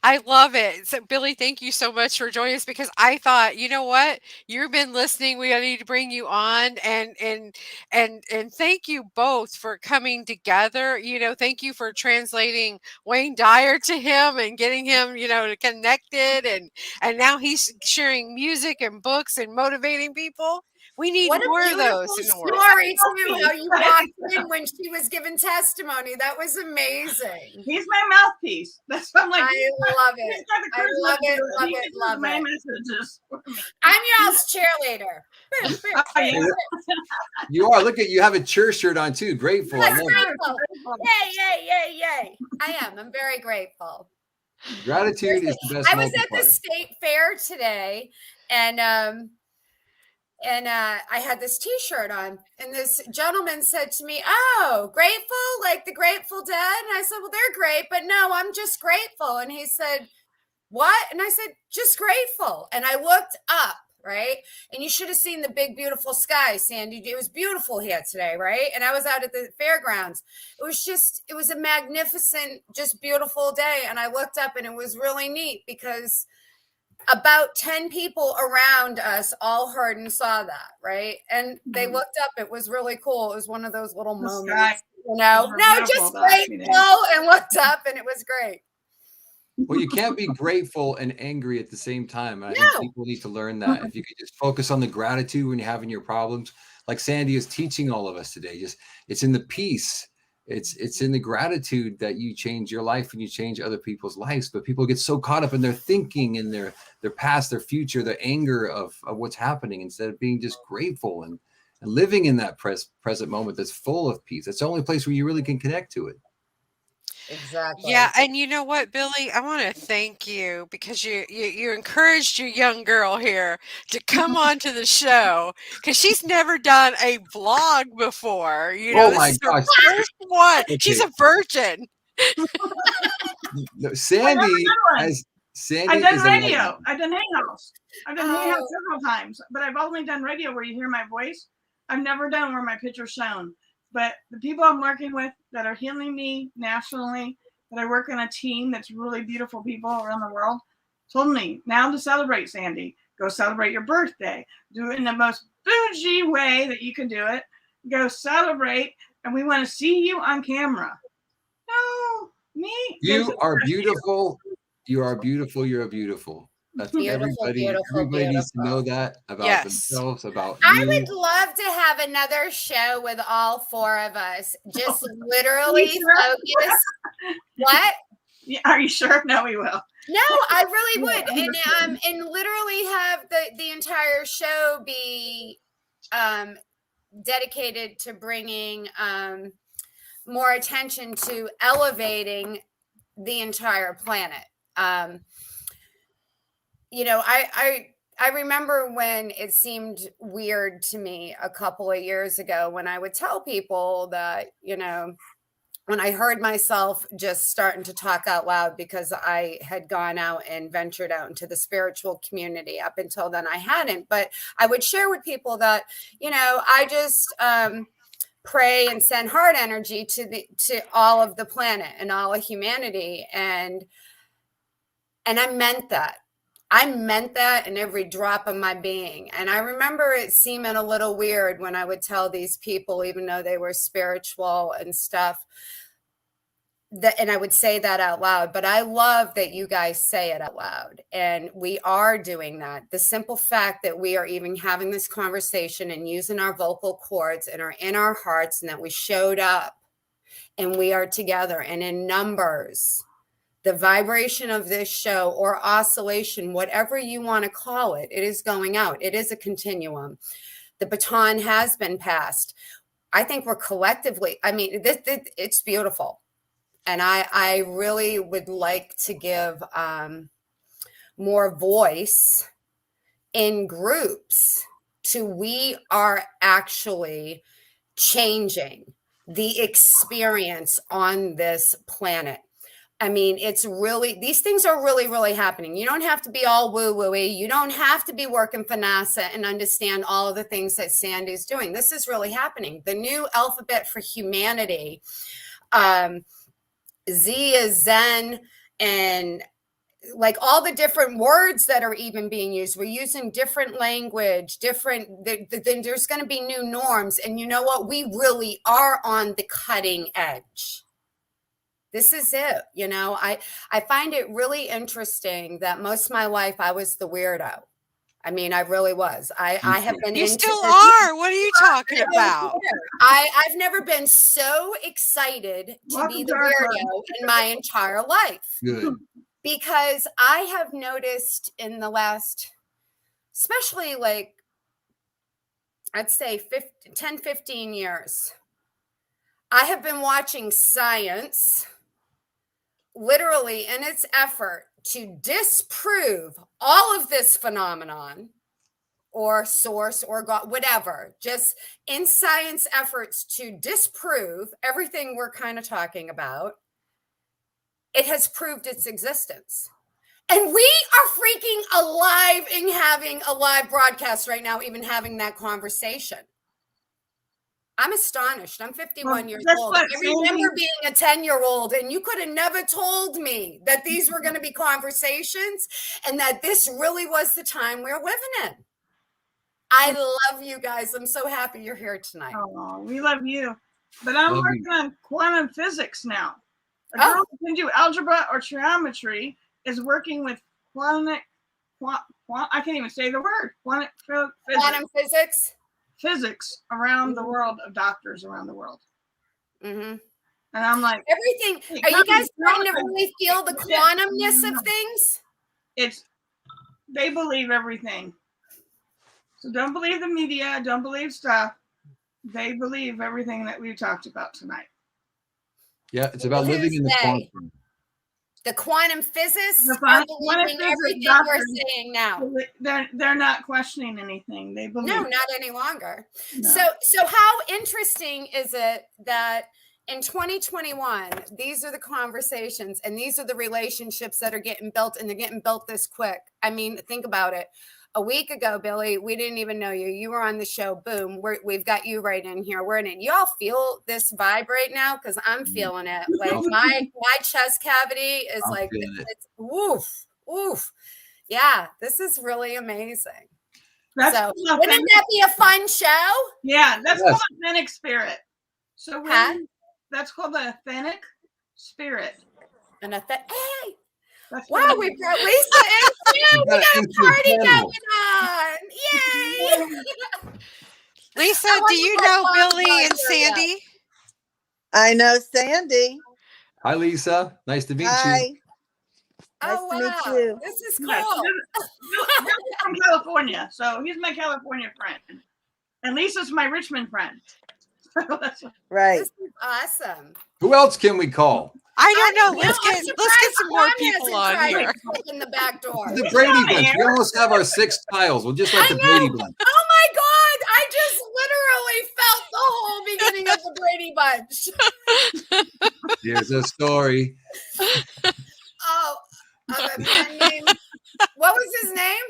I love it. So Billy, thank you so much for joining us, because I thought, you know what, you've been listening, we need to bring you on, and thank you both for coming together. You know, thank you for translating Wayne Dyer to him and getting him, you know, connected, and now he's sharing music and books and motivating people. We need more of those in the world. Story too, how you walked in when she was giving testimony. That was amazing. He's my mouthpiece. That's what I'm like. I love it. I love it. My messages. I'm y'all's cheerleader. You are. Look at you. Have a cheer shirt on too. Grateful. I love it. Yay. I am. I'm very grateful. Gratitude is the best. I was at the state fair today, and I had this T-shirt on, and this gentleman said to me, "Oh, grateful, like the Grateful Dead?" And I said, "Well, they're great, but no, I'm just grateful." And he said, "What?" And I said, "Just grateful." And I looked up, right? And you should have seen the big, beautiful sky, Sandy. It was beautiful here today, right? And I was out at the fairgrounds. It was a magnificent, just beautiful day. And I looked up, and it was really neat, because about 10 people around us all heard and saw that, right? And they looked up. It was really cool. It was one of those little moments, you know, just grateful, and looked up, and it was great. Well, you can't be grateful and angry at the same time. I think people need to learn that. If you could just focus on the gratitude when you're having your problems, like Sandy is teaching all of us today, just it's in the peace. It's in the gratitude that you change your life and you change other people's lives. But people get so caught up in their thinking and their past, their future, the anger of what's happening, instead of being just grateful and living in that present moment that's full of peace. That's the only place where you really can connect to it. Exactly. Yeah, and you know what, Billy? I want to thank you because you encouraged your young girl here to come on to the show because she's never done a vlog before. You know, Oh this my is her gosh. first one. She's Okay. a virgin. No, I got another one. Sandy I've done is a radio. legend. I've done Hayhouse. I've done Hayhouse Oh. several times, but I've only done radio where you hear my voice. I've never done where my picture's shown. But the people I'm working with that are healing me nationally, that I work on a team that's really beautiful people around the world, told me now to celebrate, Sandy. Go celebrate your birthday. Do it in the most bougie way that you can do it. Go celebrate, and we want to see you on camera. No, me. You are beautiful. You are beautiful. You're beautiful. That's Beautiful, beautiful, everybody needs to know beautiful. that about Yes. themselves, about I you. would love to have another show with all four of us. Just literally focus. What? Yeah, are you sure? No, we will. No, I really would, Yeah, and literally have the entire show be dedicated to bringing more attention to elevating the entire planet. You know, I remember when it seemed weird to me a couple of years ago when I would tell people that, you know, when I heard myself just starting to talk out loud because I had gone out and ventured out into the spiritual community. Up until then, I hadn't, but I would share with people that, you know, I just pray and send heart energy to all of the planet and all of humanity, and I meant that. I meant that in every drop of my being. And I remember it seeming a little weird when I would tell these people, even though they were spiritual and stuff, that, and I would say that out loud. But I love that you guys say it out loud. And we are doing that. The simple fact that we are even having this conversation and using our vocal cords and are in our hearts, and that we showed up and we are together and in numbers. The vibration of this show, or oscillation, whatever you want to call it, it is going out. It is a continuum. The baton has been passed. I think we're collectively, I mean, it's beautiful. And I really would like to give more voice in groups to, we are actually changing the experience on this planet. I mean, it's really, these things are really, really happening. You don't have to be all woo-woo-y. You don't have to be working for NASA and understand all of the things that Sandy's doing. This is really happening. The new alphabet for humanity, Z is Zen, and like all the different words that are even being used. We're using different language, then there's going to be new norms. And you know what? We really are on the cutting edge. This is it. You know, I find it really interesting that most of my life I was the weirdo. I mean, I really was. I have been You into still this. are. What are you talking about? I've never been so excited to be the weirdo in my entire life. Good. Because I have noticed in the last, especially like, I'd say 10, 15 years, I have been watching science literally in its effort to disprove all of this phenomenon, or source, or God, whatever, just in science efforts to disprove everything we're kind of talking about. It has proved its existence. And we are freaking alive in having a live broadcast right now, even having that conversation. I'm astonished. I'm 51 years old. I remember being a 10-year-old, and you could have never told me that these were going to be conversations and that this really was the time we're living in. I love you guys. I'm so happy you're here tonight. Oh, we love you. But I'm working on quantum physics now. A girl who can do algebra or trigonometry is working with I can't even say the word. Quantum physics? Physics around the world, of doctors around the world. Mm-hmm. And I'm like, everything. Are you guys trying to really feel the quantumness of things? They believe everything. So don't believe the media. Don't believe stuff. They believe everything that we talked about tonight. Yeah, it's about Well, living who's in the they? quantum. The quantum physicists The are quantum believing physics everything we're doctrine. saying now. They're not questioning anything. They believe. No, not any longer. No. So how interesting is it that in 2021, these are the conversations and these are the relationships that are getting built, and they're getting built this quick. I mean, think about it. A week ago, Billy, we didn't even know you. You were on the show. Boom. We've got you right in here. We're in it. Y'all feel this vibe right now? Because I'm feeling it. Like my chest cavity is I'm like, feeling it. it's woof, woof. Yeah, this is really amazing. That's So called wouldn't authentic- that be a fun show? Yeah, that's Yes. called authentic spirit. So Huh? that's called the authentic spirit. And I thought, hey, That's wow, what we've got Lisa in too. We got a It's party incredible. going on. Yay! Lisa, I do wonder you if know Bob's Billy not and here yet. Sandy? I know Sandy. Hi, Lisa. Nice to meet you. Hi. Oh, Nice to meet wow. you. This is Yeah, cool. Bill's from California, so he's my California friend, and Lisa's my Richmond friend. So that's Right. This is awesome. Who else can we call? I don't know. I'm Let's get surprised some more Juan people hasn't on tried here. to click in the back door. The Brady Bunch. We almost have our 6 tiles. We'll just like I the Brady know. Bunch. Oh my God. I just literally felt the whole beginning of the Brady Bunch. Here's a story. Oh, of a man named, what was his name?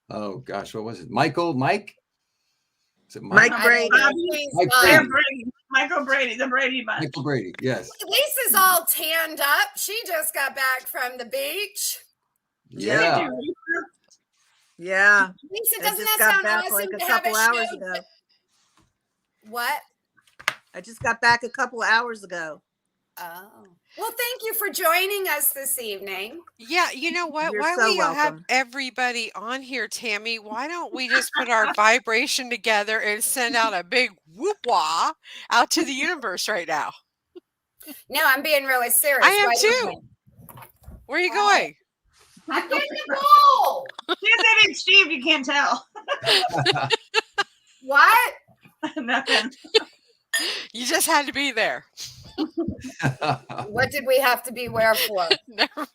Oh gosh, what was it? Mike? Is it Mike I Brady. don't know. Please, Mike God. They're Brady. Brady, Michael Brady, the Brady Bunch. Michael Brady. Yes. Lisa's all tanned up. She just got back from the beach. Yeah. Thank you, Lisa. Yeah. Lisa, I doesn't just that got sound back awesome like a to have a couple hours show? ago. What? I just got back a couple hours ago. Oh. Well, thank you for joining us this evening. Yeah, you know what? You're Why so we have welcome. everybody on here, Tammy? Why don't we just put our vibration together and send out a big whoop wah out to the universe right now? No, I'm being really serious. I am Why don't too. Where are you All right. going? I'm getting the goal. She said it's Steve, you can't tell. What? Nothing. You just had to be there. What did we have to beware for? Never-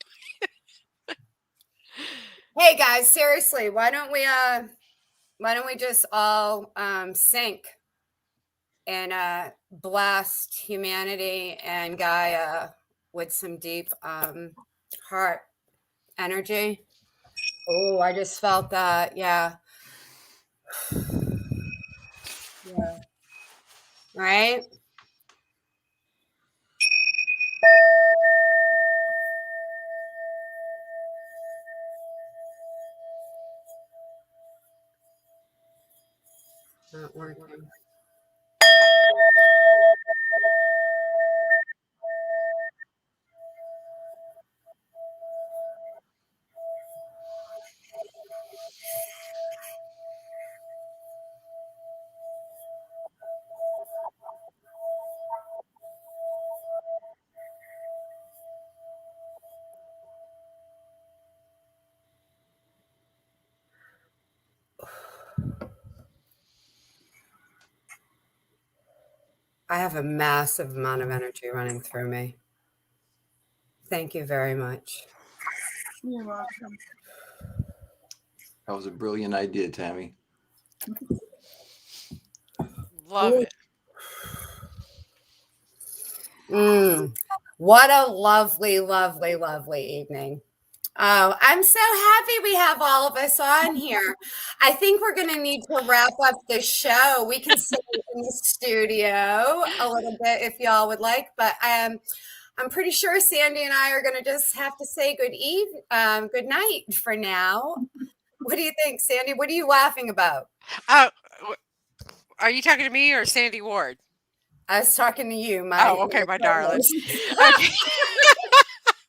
Hey guys, seriously, why don't we just all sync and blast humanity and Gaia with some deep heart energy? Oh, I just felt that. Yeah. Yeah. Right? Not working. I have a massive amount of energy running through me. Thank you very much. You're welcome. That was a brilliant idea, Tammy. Love it. What a lovely, lovely, lovely evening. Oh, I'm so happy we have all of us on here. I think we're going to need to wrap up the show. We can sit in the studio a little bit if y'all would like, but I'm pretty sure Sandy and I are going to just have to say good night for now. What do you think, Sandy? What are you laughing about? Are you talking to me or Sandy Ward? I was talking to you, Oh, okay, my darling. co-host. Okay.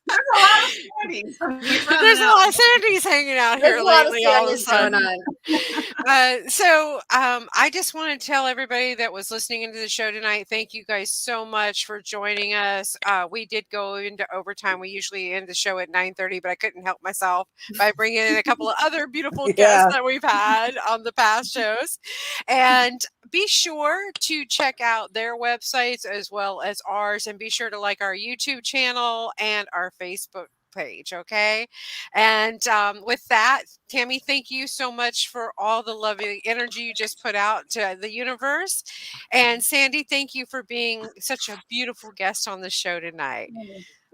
There's a lot of Sandy's. There's a lot of Sandys hanging out here There's a lot of lately all of a Sandys going sudden. on. So I just want to tell everybody that was listening into the show tonight, thank you guys so much for joining us. We did go into overtime. We usually end the show at 9:30, but I couldn't help myself by bringing in a couple of other beautiful guests that we've had on the past shows. And be sure to check out their websites as well as ours, and be sure to like our YouTube channel and our Facebook page. Okay. And with that, Tammy, thank you so much for all the lovely energy you just put out to the universe. And Sandy, thank you for being such a beautiful guest on the show tonight.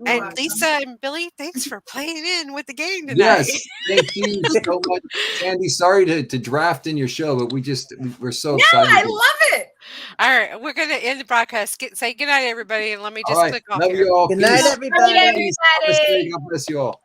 And Lisa and Billy, thanks for playing in with the game tonight. Yes, thank you so much, Sandy. Sorry to draft in your show, but we're so excited. I love it. All right, we're gonna end the broadcast. Say good night, everybody, and let me All just right, click off love here. you all. Good night, Peace. everybody. Good night, everybody. God bless you all.